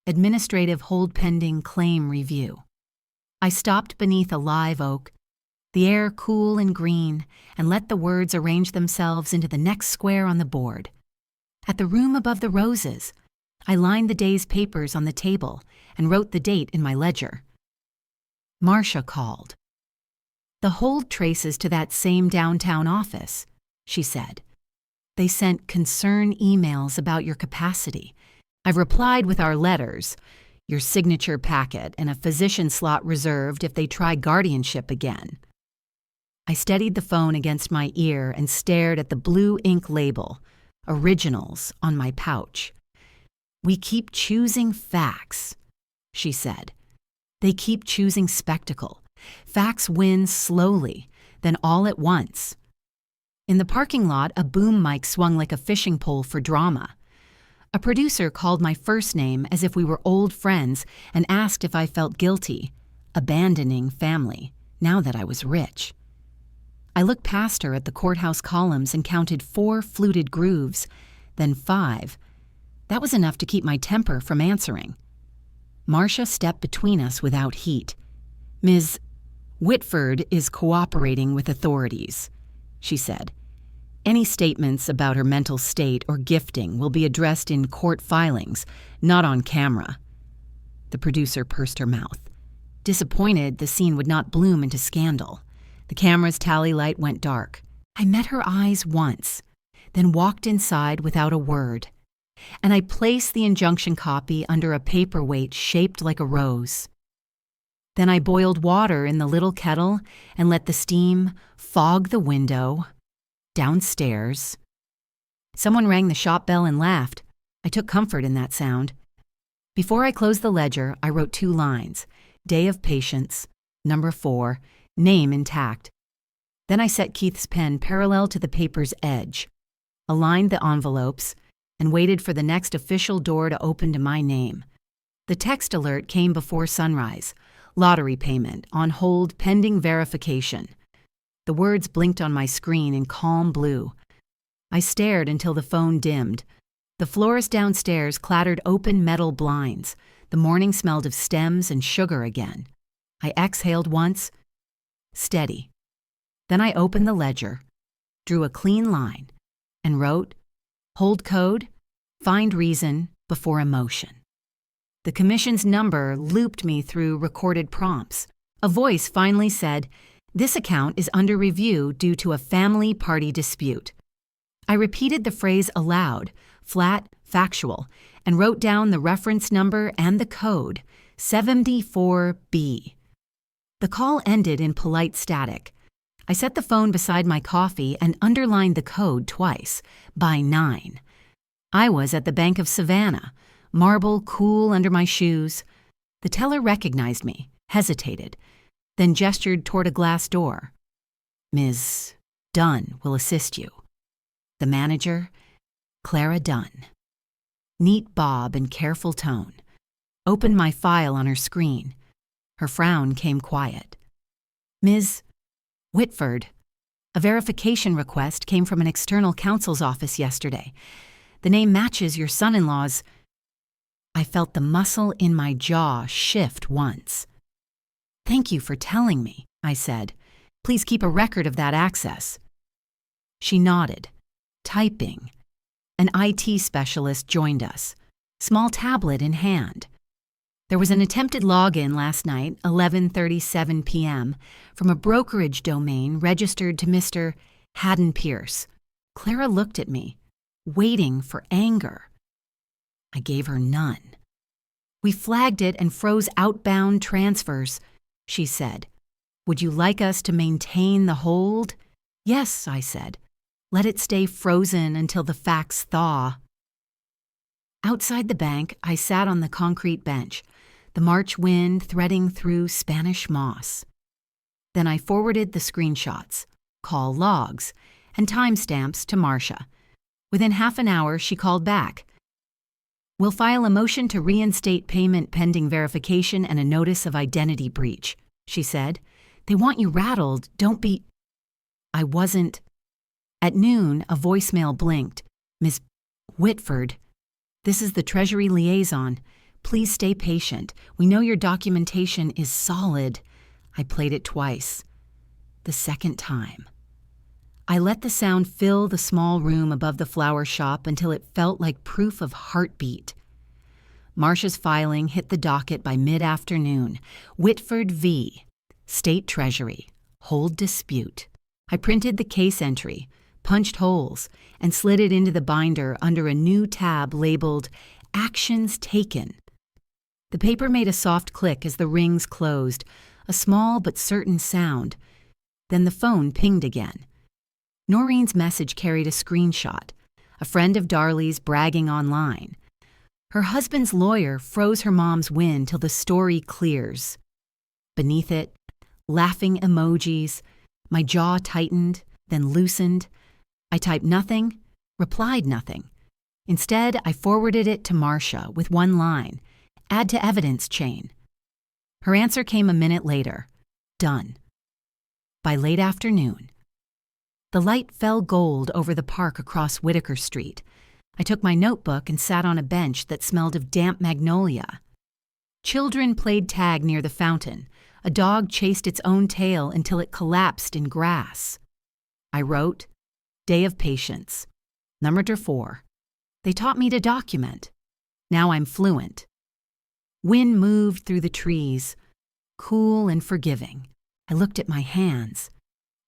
Administrative hold pending claim review. I stopped beneath a live oak, the air cool and green, and let the words arrange themselves into the next square on the board. At the room above the roses, I lined the day's papers on the table and wrote the date in my ledger. Marcia called. "The hold traces to that same downtown office," she said. "They sent concern emails about your capacity. I've replied with our letters, your signature packet, and a physician slot reserved if they try guardianship again." I steadied the phone against my ear and stared at the blue ink label, "Originals," on my pouch. "We keep choosing facts," she said. "They keep choosing spectacle. Facts win slowly, then all at once." In the parking lot, a boom mic swung like a fishing pole for drama. A producer called my first name as if we were old friends and asked if I felt guilty, abandoning family, now that I was rich. I looked past her at the courthouse columns and counted 4 fluted grooves, then 5. That was enough to keep my temper from answering. Marcia stepped between us without heat. "Ms. Whitford is cooperating with authorities," she said. "Any statements about her mental state or gifting will be addressed in court filings, not on camera." The producer pursed her mouth. Disappointed the scene would not bloom into scandal. The camera's tally light went dark. I met her eyes once, then walked inside without a word. And I placed the injunction copy under a paperweight shaped like a rose. Then I boiled water in the little kettle and let the steam fog the window. Downstairs. Someone rang the shop bell and laughed. I took comfort in that sound. Before I closed the ledger, I wrote 2 lines. Day of patience, number 4, name intact. Then I set Keith's pen parallel to the paper's edge, aligned the envelopes, and waited for the next official door to open to my name. The text alert came before sunrise. Lottery payment, on hold pending verification. The words blinked on my screen in calm blue. I stared until the phone dimmed. The florist downstairs clattered open metal blinds. The morning smelled of stems and sugar again. I exhaled once. Steady. Then I opened the ledger, drew a clean line, and wrote, "Hold code, find reason before emotion." The commission's number looped me through recorded prompts. A voice finally said, "This account is under review due to a family party dispute." I repeated the phrase aloud, flat, factual, and wrote down the reference number and the code, 74B. The call ended in polite static. I set the phone beside my coffee and underlined the code twice, by 9. I was at the Bank of Savannah, marble cool under my shoes. The teller recognized me, hesitated, then gestured toward a glass door. "Ms. Dunn will assist you." The manager, Clara Dunn. Neat bob and careful tone. Opened my file on her screen. Her frown came quiet. "Ms. Whitford, a verification request came from an external counsel's office yesterday. The name matches your son-in-law's." I felt the muscle in my jaw shift once. "Thank you for telling me," I said. "Please keep a record of that access." She nodded. Typing. An IT specialist joined us, small tablet in hand. There was an attempted login last night, 11:37 p.m., from a brokerage domain registered to Mr. Haddon Pierce. Clara looked at me, waiting for anger. I gave her none. "We flagged it and froze outbound transfers," she said. "Would you like us to maintain the hold?" "Yes," I said. "Let it stay frozen until the facts thaw." Outside the bank, I sat on the concrete bench, the March wind threading through Spanish moss. Then I forwarded the screenshots, call logs, and timestamps to Marcia. Within half an hour, she called back. "We'll file a motion to reinstate payment pending verification and a notice of identity breach," she said. "They want you rattled. Don't be—" I wasn't. At noon, a voicemail blinked. "Ms. Whitford, this is the Treasury liaison. Please stay patient. We know your documentation is solid." I played it twice. The second time. I let the sound fill the small room above the flower shop until it felt like proof of heartbeat. Marcia's filing hit the docket by mid-afternoon. Whitford v. State Treasury. Hold dispute. I printed the case entry, punched holes, and slid it into the binder under a new tab labeled Actions Taken. The paper made a soft click as the rings closed, a small but certain sound. Then the phone pinged again. Noreen's message carried a screenshot, a friend of Darley's bragging online. Her husband's lawyer froze her mom's win till the story clears. Beneath it, laughing emojis. My jaw tightened, then loosened. I typed nothing, replied nothing. Instead, I forwarded it to Marcia with one line, "Add to evidence chain." Her answer came a minute later. Done. By late afternoon, the light fell gold over the park across Whitaker Street. I took my notebook and sat on a bench that smelled of damp magnolia. Children played tag near the fountain. A dog chased its own tail until it collapsed in grass. I wrote, "Day of Patience. Number 4. They taught me to document. Now I'm fluent." Wind moved through the trees, cool and forgiving. I looked at my hands,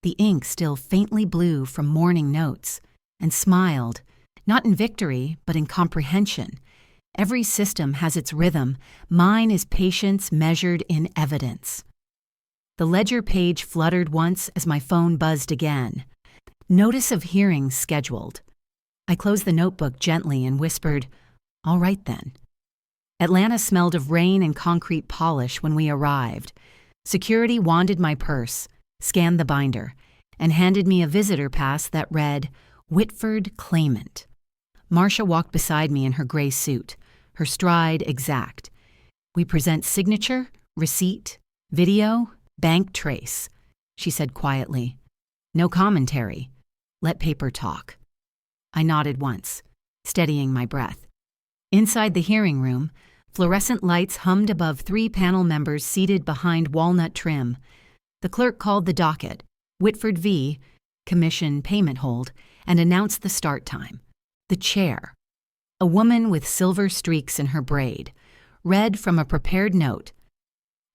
the ink still faintly blue from morning notes, and smiled, not in victory, but in comprehension. Every system has its rhythm. Mine is patience measured in evidence. The ledger page fluttered once as my phone buzzed again. Notice of hearing scheduled. I closed the notebook gently and whispered, "All right then." Atlanta smelled of rain and concrete polish when we arrived. Security wanded my purse, scanned the binder, and handed me a visitor pass that read, "Whitford Claimant." Marcia walked beside me in her gray suit, her stride exact. "We present signature, receipt, video, bank trace," she said quietly. "No commentary. Let paper talk." I nodded once, steadying my breath. Inside the hearing room, fluorescent lights hummed above 3 panel members seated behind walnut trim. The clerk called the docket, Whitford v. Commission Payment Hold, and announced the start time. The chair, a woman with silver streaks in her braid, read from a prepared note.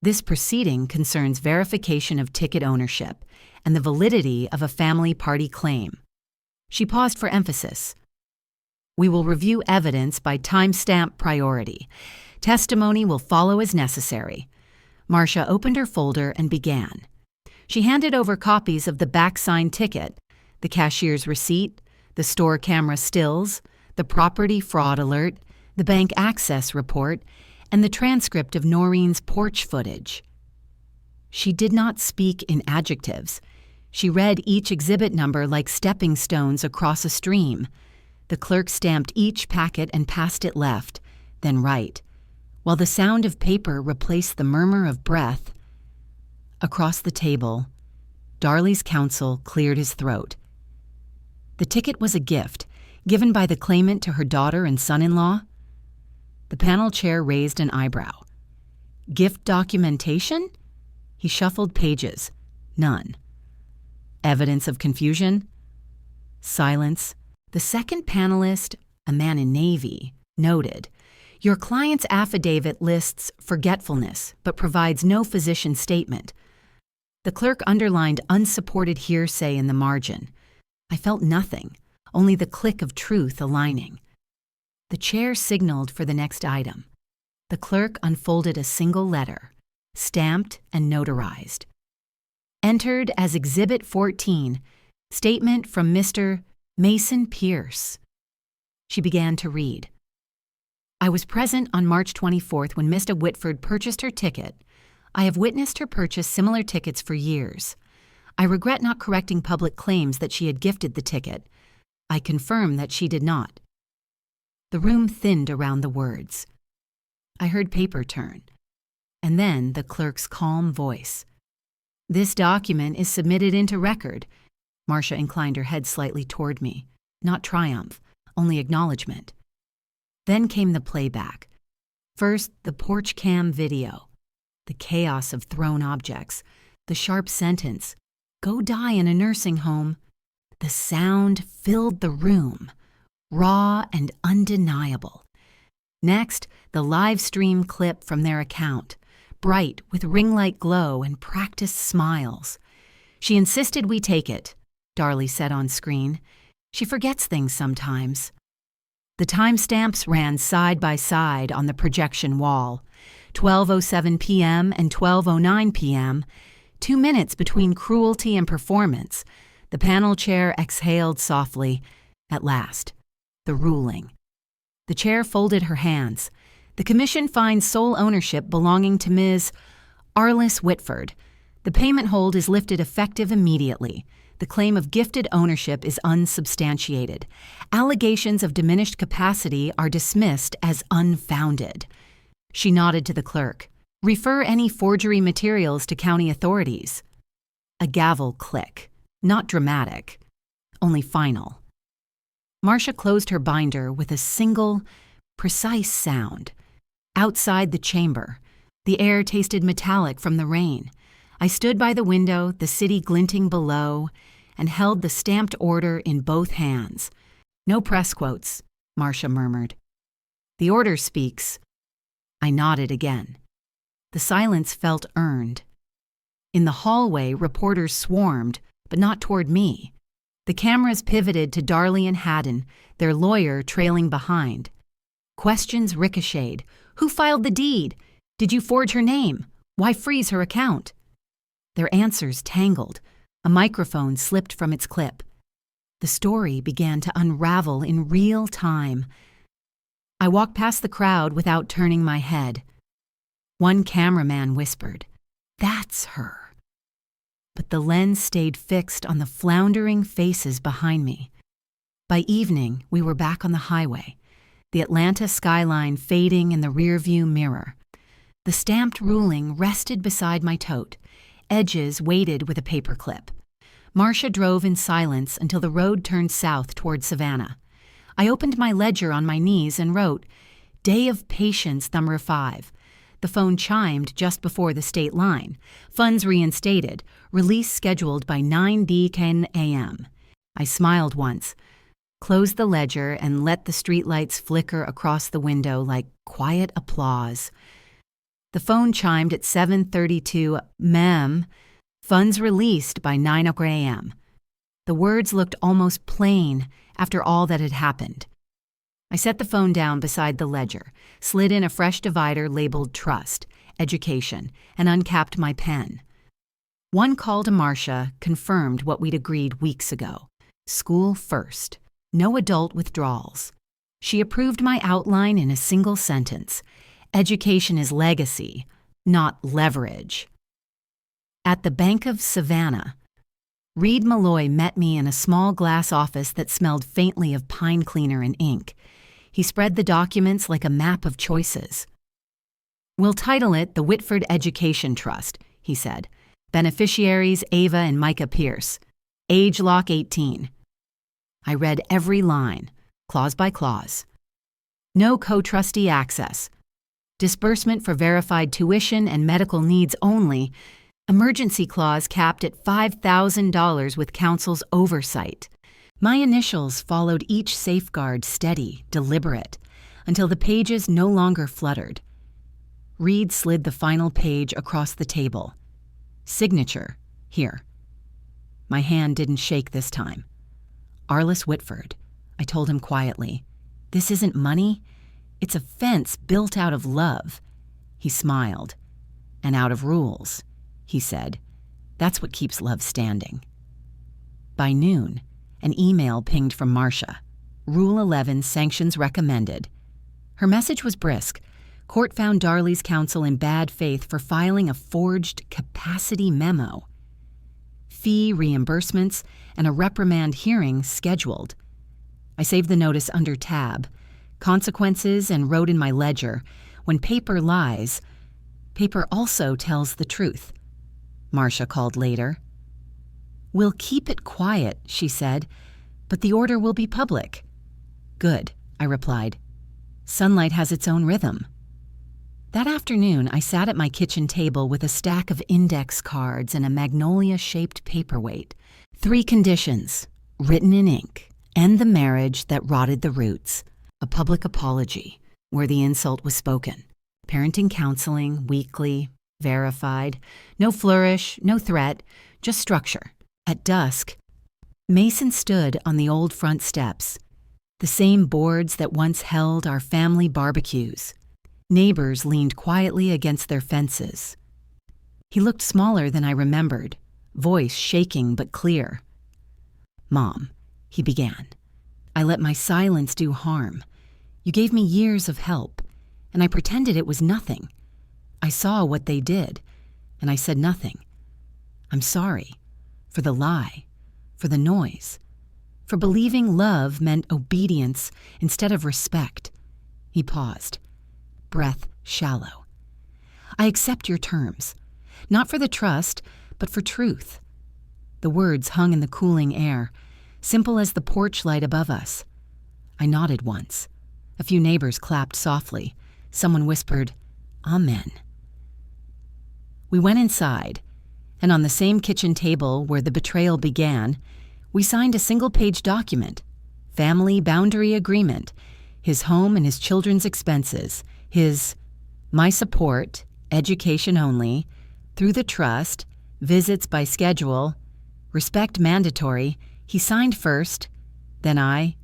"This proceeding concerns verification of ticket ownership and the validity of a family party claim." She paused for emphasis. "We will review evidence by timestamp priority. Testimony will follow as necessary." Marcia opened her folder and began. She handed over copies of the back-signed ticket, the cashier's receipt, the store camera stills, the property fraud alert, the bank access report, and the transcript of Noreen's porch footage. She did not speak in adjectives. She read each exhibit number like stepping stones across a stream. The clerk stamped each packet and passed it left, then right, while the sound of paper replaced the murmur of breath. Across the table, Darley's counsel cleared his throat. The ticket was a gift, given by the claimant to her daughter and son-in-law. The panel chair raised an eyebrow. "Gift documentation?" He shuffled pages. None. "Evidence of confusion?" Silence. The second panelist, a man in navy, noted, "Your client's affidavit lists forgetfulness, but provides no physician statement." The clerk underlined unsupported hearsay in the margin. I felt nothing, only the click of truth aligning. The chair signaled for the next item. The clerk unfolded a single letter, stamped and notarized. "Entered as Exhibit 14, statement from Mr. Mason Pierce." She began to read. "I was present on March 24th when Mr. Whitford purchased her ticket. I have witnessed her purchase similar tickets for years. I regret not correcting public claims that she had gifted the ticket. I confirm that she did not." The room thinned around the words. I heard paper turn, and then the clerk's calm voice. "This document is submitted into record." Marcia inclined her head slightly toward me. Not triumph, only acknowledgement. Then came the playback. First, the porch cam video. The chaos of thrown objects. The sharp sentence, "Go die in a nursing home." The sound filled the room, raw and undeniable. Next, the live stream clip from their account, bright with ring light glow and practiced smiles. "She insisted we take it," Darley said on screen. "She forgets things sometimes." The timestamps ran side by side on the projection wall. 12:07 p.m. and 12:09 p.m., 2 minutes between cruelty and performance. The panel chair exhaled softly. At last, the ruling. The chair folded her hands. "The commission finds sole ownership belonging to Ms. Arliss Whitford. The payment hold is lifted effective immediately. The claim of gifted ownership is unsubstantiated. Allegations of diminished capacity are dismissed as unfounded." She nodded to the clerk. "Refer any forgery materials to county authorities." A gavel click. Not dramatic, only final. Marcia closed her binder with a single, precise sound. Outside the chamber, the air tasted metallic from the rain. I stood by the window, the city glinting below, and held the stamped order in both hands. "No press quotes," Marcia murmured. "The order speaks." I nodded again. The silence felt earned. In the hallway, reporters swarmed, but not toward me. The cameras pivoted to Darley and Haddon, their lawyer trailing behind. Questions ricocheted. "Who filed the deed? Did you forge her name? Why freeze her account?" Their answers tangled. A microphone slipped from its clip. The story began to unravel in real time. I walked past the crowd without turning my head. One cameraman whispered, "That's her." But the lens stayed fixed on the floundering faces behind me. By evening, we were back on the highway, the Atlanta skyline fading in the rearview mirror. The stamped ruling rested beside my tote, edges weighted with a paperclip. Marcia drove in silence until the road turned south toward Savannah. I opened my ledger on my knees and wrote, "Day of Patience, Number 5. The phone chimed just before the state line. Funds reinstated. Release scheduled by 9:10 a.m. I smiled once, closed the ledger, and let the streetlights flicker across the window like quiet applause. The phone chimed at 7:32 m. Funds released by 9 a.m. The words looked almost plain after all that had happened. I set the phone down beside the ledger, slid in a fresh divider labeled Trust, Education, and uncapped my pen. One call to Marcia confirmed what we'd agreed weeks ago. School first. No adult withdrawals. She approved my outline in a single sentence. Education is legacy, not leverage. At the Bank of Savannah, Reed Malloy met me in a small glass office that smelled faintly of pine cleaner and ink. He spread the documents like a map of choices. "We'll title it the Whitford Education Trust," he said. "Beneficiaries Ava and Micah Pierce. Age lock 18. I read every line, clause by clause. No co-trustee access. Disbursement for verified tuition and medical needs only. Emergency clause capped at $5,000 with counsel's oversight. My initials followed each safeguard steady, deliberate, until the pages no longer fluttered. Reed slid the final page across the table. Signature, here. My hand didn't shake this time. Arliss Whitford, I told him quietly. This isn't money. It's a fence built out of love. He smiled. And out of rules, he said. That's what keeps love standing. By noon, an email pinged from Marcia. Rule 11 sanctions recommended. Her message was brisk. Court found Darley's counsel in bad faith for filing a forged capacity memo. Fee reimbursements and a reprimand hearing scheduled. I saved the notice under tab, consequences, and wrote in my ledger, when paper lies, paper also tells the truth. Marcia called later. We'll keep it quiet, she said, but the order will be public. Good, I replied. Sunlight has its own rhythm. That afternoon, I sat at my kitchen table with a stack of index cards and a magnolia-shaped paperweight. 3 conditions, written in ink, end the marriage that rotted the roots, a public apology, where the insult was spoken, parenting counseling, weekly, verified, no flourish, no threat, just structure. At dusk, Mason stood on the old front steps, the same boards that once held our family barbecues. Neighbors leaned quietly against their fences. He looked smaller than I remembered, voice shaking but clear. Mom, he began, I let my silence do harm. You gave me years of help, and I pretended it was nothing. I saw what they did, and I said nothing. I'm sorry. For the lie, for the noise, for believing love meant obedience instead of respect. He paused, breath shallow. I accept your terms, not for the trust, but for truth. The words hung in the cooling air, simple as the porch light above us. I nodded once. A few neighbors clapped softly. Someone whispered, Amen. We went inside, and on the same kitchen table where the betrayal began, we signed a single-page document, family boundary agreement, his home and his children's expenses, my support, education only, through the trust, visits by schedule, respect mandatory. He signed first, then I.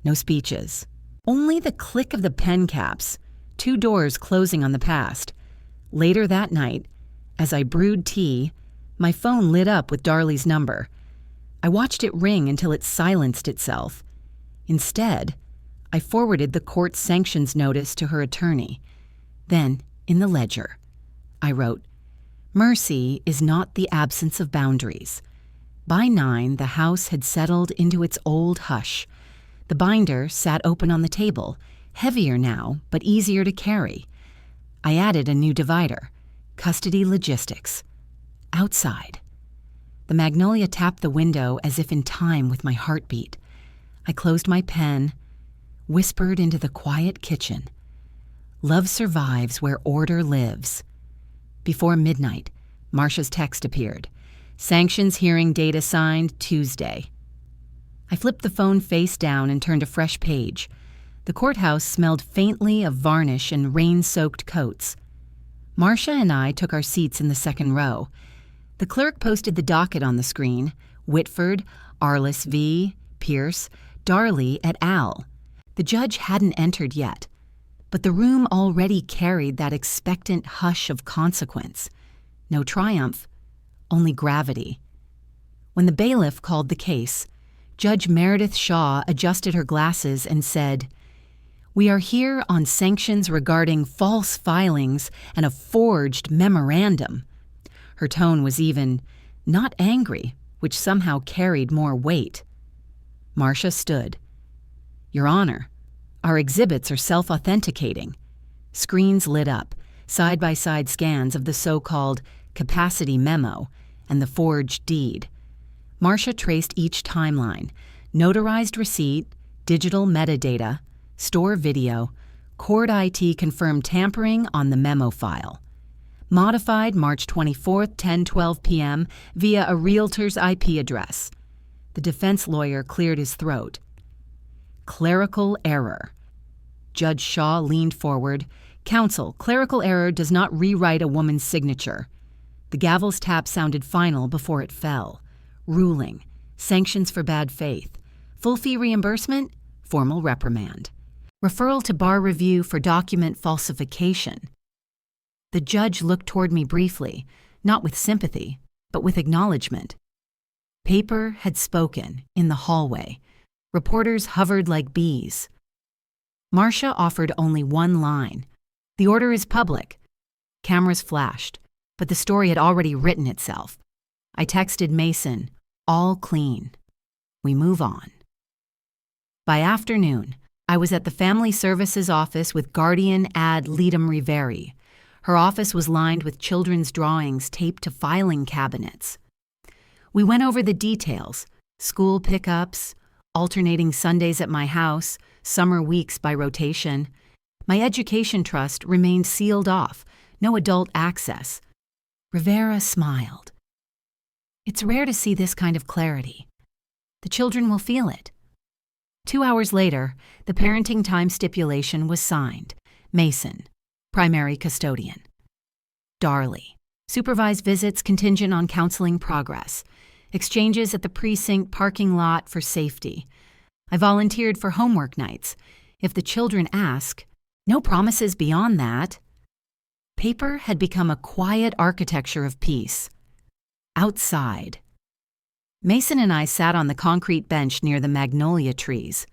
No speeches. Only the click of the pen caps, 2 doors closing on the past. Later that night, as I brewed tea, my phone lit up with Darley's number. I watched it ring until it silenced itself. Instead, I forwarded the court sanctions notice to her attorney. Then, in the ledger, I wrote, Mercy is not the absence of boundaries. By 9, the house had settled into its old hush. The binder sat open on the table, heavier now, but easier to carry. I added a new divider, custody logistics. Outside. The magnolia tapped the window as if in time with my heartbeat. I closed my pen, whispered into the quiet kitchen. Love survives where order lives. Before midnight, Marcia's text appeared. Sanctions hearing date assigned Tuesday. I flipped the phone face down and turned a fresh page. The courthouse smelled faintly of varnish and rain-soaked coats. Marcia and I took our seats in the second row. The clerk posted the docket on the screen: Whitford, Arliss v. Pierce, Darley et al. The judge hadn't entered yet, but the room already carried that expectant hush of consequence. No triumph, only gravity. When the bailiff called the case, Judge Meredith Shaw adjusted her glasses and said, "We are here on sanctions regarding false filings and a forged memorandum." Her tone was even, not angry, which somehow carried more weight. Marcia stood. "Your Honor, our exhibits are self-authenticating." Screens lit up, side-by-side scans of the so-called capacity memo and the forged deed. Marcia traced each timeline: notarized receipt, digital metadata, store video, court IT confirmed tampering on the memo file. Modified March 24th, 10:12 p.m. via a realtor's IP address. The defense lawyer cleared his throat. Clerical error. Judge Shaw leaned forward. "Counsel, clerical error does not rewrite a woman's signature." The gavel's tap sounded final before it fell. Ruling. Sanctions for bad faith. Full fee reimbursement. Formal reprimand. Referral to bar review for document falsification. The judge looked toward me briefly, not with sympathy, but with acknowledgement. Paper had spoken in the hallway. Reporters hovered like bees. Marcia offered only one line. "The order is public." Cameras flashed, but the story had already written itself. I texted Mason, "All clean. We move on." By afternoon, I was at the Family Services office with guardian ad litem reveri. Her office was lined with children's drawings taped to filing cabinets. We went over the details: school pickups, alternating Sundays at my house, summer weeks by rotation. My education trust remained sealed off, no adult access. Rivera smiled. "It's rare to see this kind of clarity. The children will feel it." 2 hours later, the parenting time stipulation was signed. Mason, primary custodian. Darley, supervised visits contingent on counseling progress. Exchanges at the precinct parking lot for safety. I volunteered for homework nights. If the children ask, no promises beyond that. Paper had become a quiet architecture of peace. Outside. Mason and I sat on the concrete bench near the magnolia trees.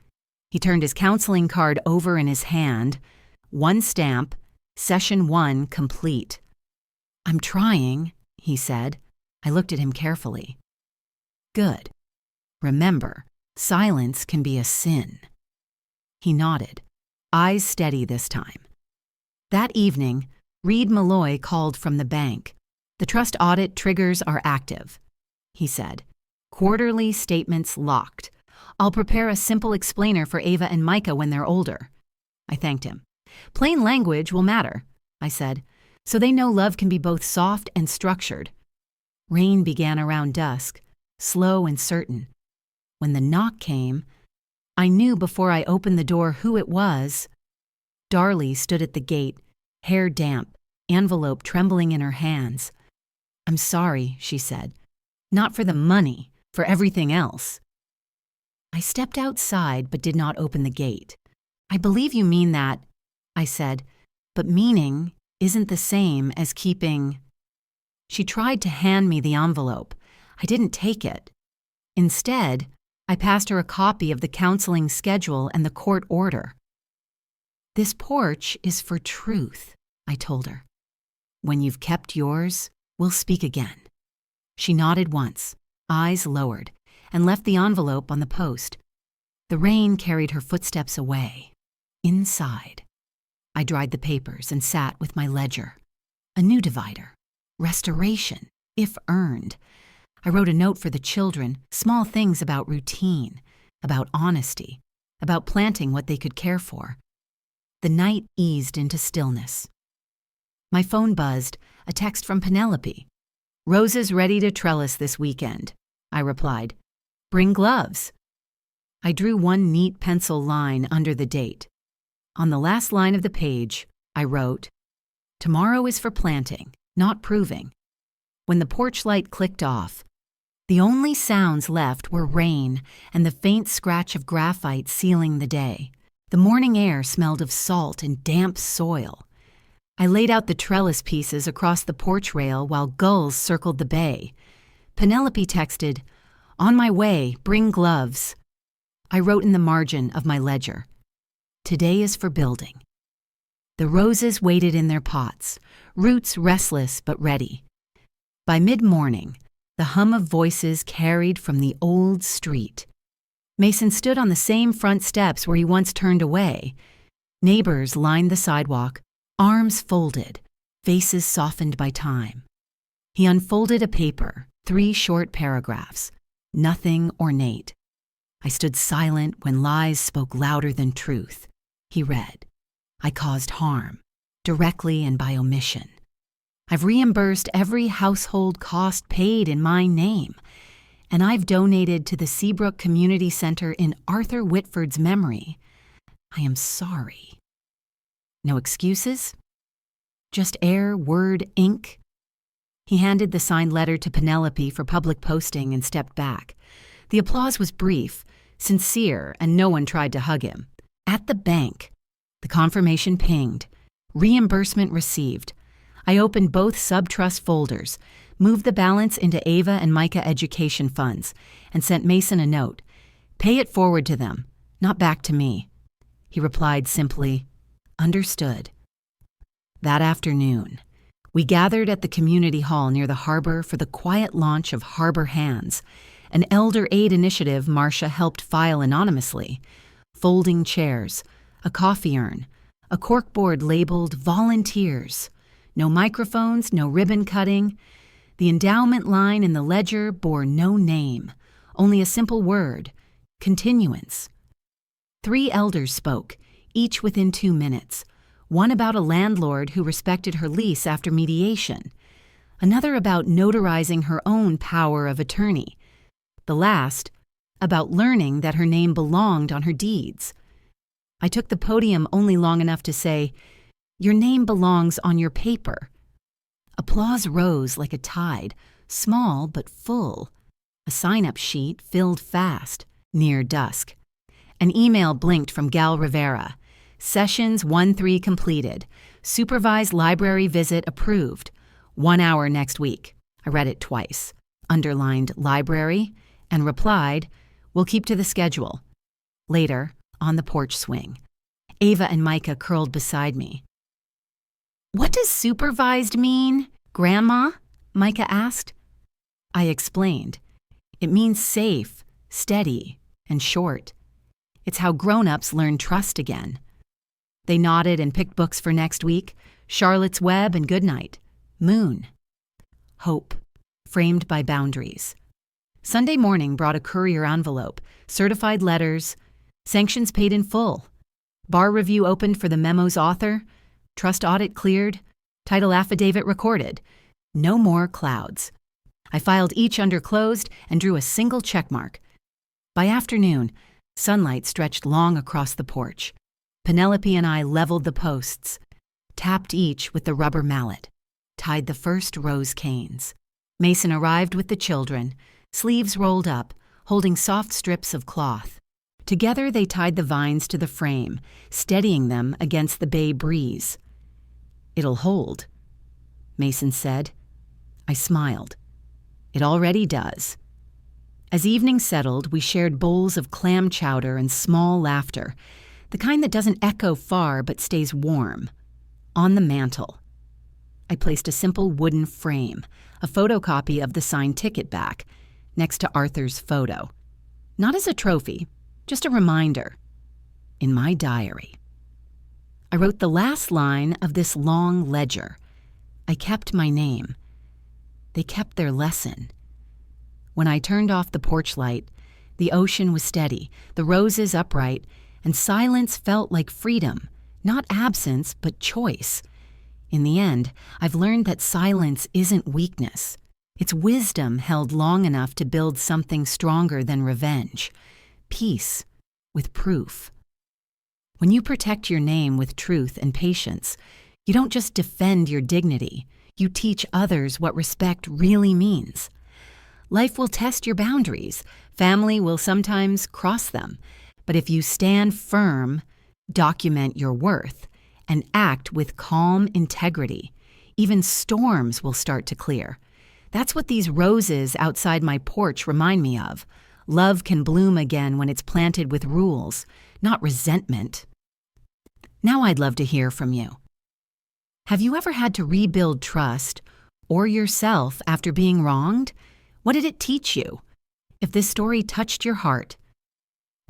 He turned his counseling card over in his hand. One stamp, session 1 complete. "I'm trying," he said. I looked at him carefully. "Good. Remember, silence can be a sin." He nodded, eyes steady this time. That evening, Reed Malloy called from the bank. "The trust audit triggers are active," he said. "Quarterly statements locked. I'll prepare a simple explainer for Ava and Micah when they're older." I thanked him. "Plain language will matter," I said, "so they know love can be both soft and structured." Rain began around dusk, slow and certain. When the knock came, I knew before I opened the door who it was. Darley stood at the gate, hair damp, envelope trembling in her hands. "I'm sorry," she said. "Not for the money, for everything else." I stepped outside but did not open the gate. "I believe you mean that," I said, "but meaning isn't the same as keeping." She tried to hand me the envelope. I didn't take it. Instead, I passed her a copy of the counseling schedule and the court order. "This porch is for truth," I told her. "When you've kept yours, we'll speak again." She nodded once, eyes lowered, and left the envelope on the post. The rain carried her footsteps away. Inside. I dried the papers and sat with my ledger. A new divider. Restoration, if earned. I wrote a note for the children, small things about routine, about honesty, about planting what they could care for. The night eased into stillness. My phone buzzed, a text from Penelope. "Roses ready to trellis this weekend," I replied. "Bring gloves." I drew one neat pencil line under the date. On the last line of the page, I wrote, "Tomorrow is for planting, not proving." When the porch light clicked off, the only sounds left were rain and the faint scratch of graphite sealing the day. The morning air smelled of salt and damp soil. I laid out the trellis pieces across the porch rail while gulls circled the bay. Penelope texted, "On my way, bring gloves." I wrote in the margin of my ledger, "Today is for building." The roses waited in their pots, roots restless but ready. By mid-morning, the hum of voices carried from the old street. Mason stood on the same front steps where he once turned away. Neighbors lined the sidewalk, arms folded, faces softened by time. He unfolded a paper, 3 short paragraphs, nothing ornate. I stood silent when lies spoke louder than truth. He read, "I caused harm, directly and by omission. I've reimbursed every household cost paid in my name, and I've donated to the Seabrook Community Center in Arthur Whitford's memory. I am sorry." No excuses? Just air, word, ink? He handed the signed letter to Penelope for public posting and stepped back. The applause was brief, sincere, and no one tried to hug him. At the bank, the confirmation pinged. Reimbursement received. I opened both sub-trust folders, moved the balance into Ava and Micah education funds, and sent Mason a note. "Pay it forward to them, not back to me." He replied simply, "Understood." That afternoon, we gathered at the community hall near the harbor for the quiet launch of Harbor Hands, an elder aid initiative Marcia helped file anonymously. Folding chairs, a coffee urn, a corkboard labeled "Volunteers." No microphones, no ribbon cutting. The endowment line in the ledger bore no name, only a simple word, continuance. 3 elders spoke, each within 2 minutes. One about a landlord who respected her lease after mediation. Another about notarizing her own power of attorney. The last, about learning that her name belonged on her deeds. I took the podium only long enough to say, "Your name belongs on your paper." Applause rose like a tide, small but full. A sign-up sheet filled fast, near dusk. An email blinked from Gal Rivera. "Sessions 1-3 completed. Supervised library visit approved. 1 hour next week." I read it twice, underlined library, and replied, "We'll keep to the schedule." Later, on the porch swing, Ava and Micah curled beside me. "What does supervised mean, Grandma?" Micah asked. I explained. It means safe, steady, and short. It's how grown-ups learn trust again. They nodded and picked books for next week, Charlotte's Web and Goodnight, Moon. Hope, framed by boundaries. Sunday morning brought a courier envelope, certified letters, sanctions paid in full. Bar review opened for the memo's author, trust audit cleared, title affidavit recorded. No more clouds. I filed each under closed and drew a single checkmark. By afternoon, sunlight stretched long across the porch. Penelope and I leveled the posts, tapped each with the rubber mallet, tied the first rose canes. Mason arrived with the children, sleeves rolled up, holding soft strips of cloth. Together they tied the vines to the frame, steadying them against the bay breeze. "It'll hold," Mason said. I smiled. It already does. As evening settled, we shared bowls of clam chowder and small laughter, the kind that doesn't echo far but stays warm. On the mantel, I placed a simple wooden frame, a photocopy of the signed ticket back, next to Arthur's photo. Not as a trophy, Just a reminder, in my diary. I wrote the last line of this long ledger. I kept my name. They kept their lesson. When I turned off the porch light, the ocean was steady, the roses upright, and silence felt like freedom, not absence, but choice. In the end, I've learned that silence isn't weakness. It's wisdom held long enough to build something stronger than revenge. Peace with proof. When you protect your name with truth and patience, you don't just defend your dignity, you teach others what respect really means. Life will test your boundaries. Family will sometimes cross them. But if you stand firm, document your worth, and act with calm integrity, even storms will start to clear. That's what these roses outside my porch remind me of. Love can bloom again when it's planted with rules, not resentment. Now I'd love to hear from you. Have you ever had to rebuild trust or yourself after being wronged? What did it teach you? If this story touched your heart,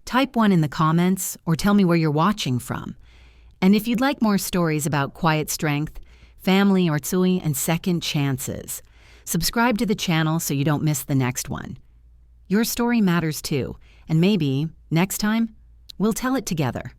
type 1 in the comments or tell me where you're watching from. And if you'd like more stories about quiet strength, family ortsui, and second chances, subscribe to the channel so you don't miss the next one. Your story matters too, and maybe, next time, we'll tell it together.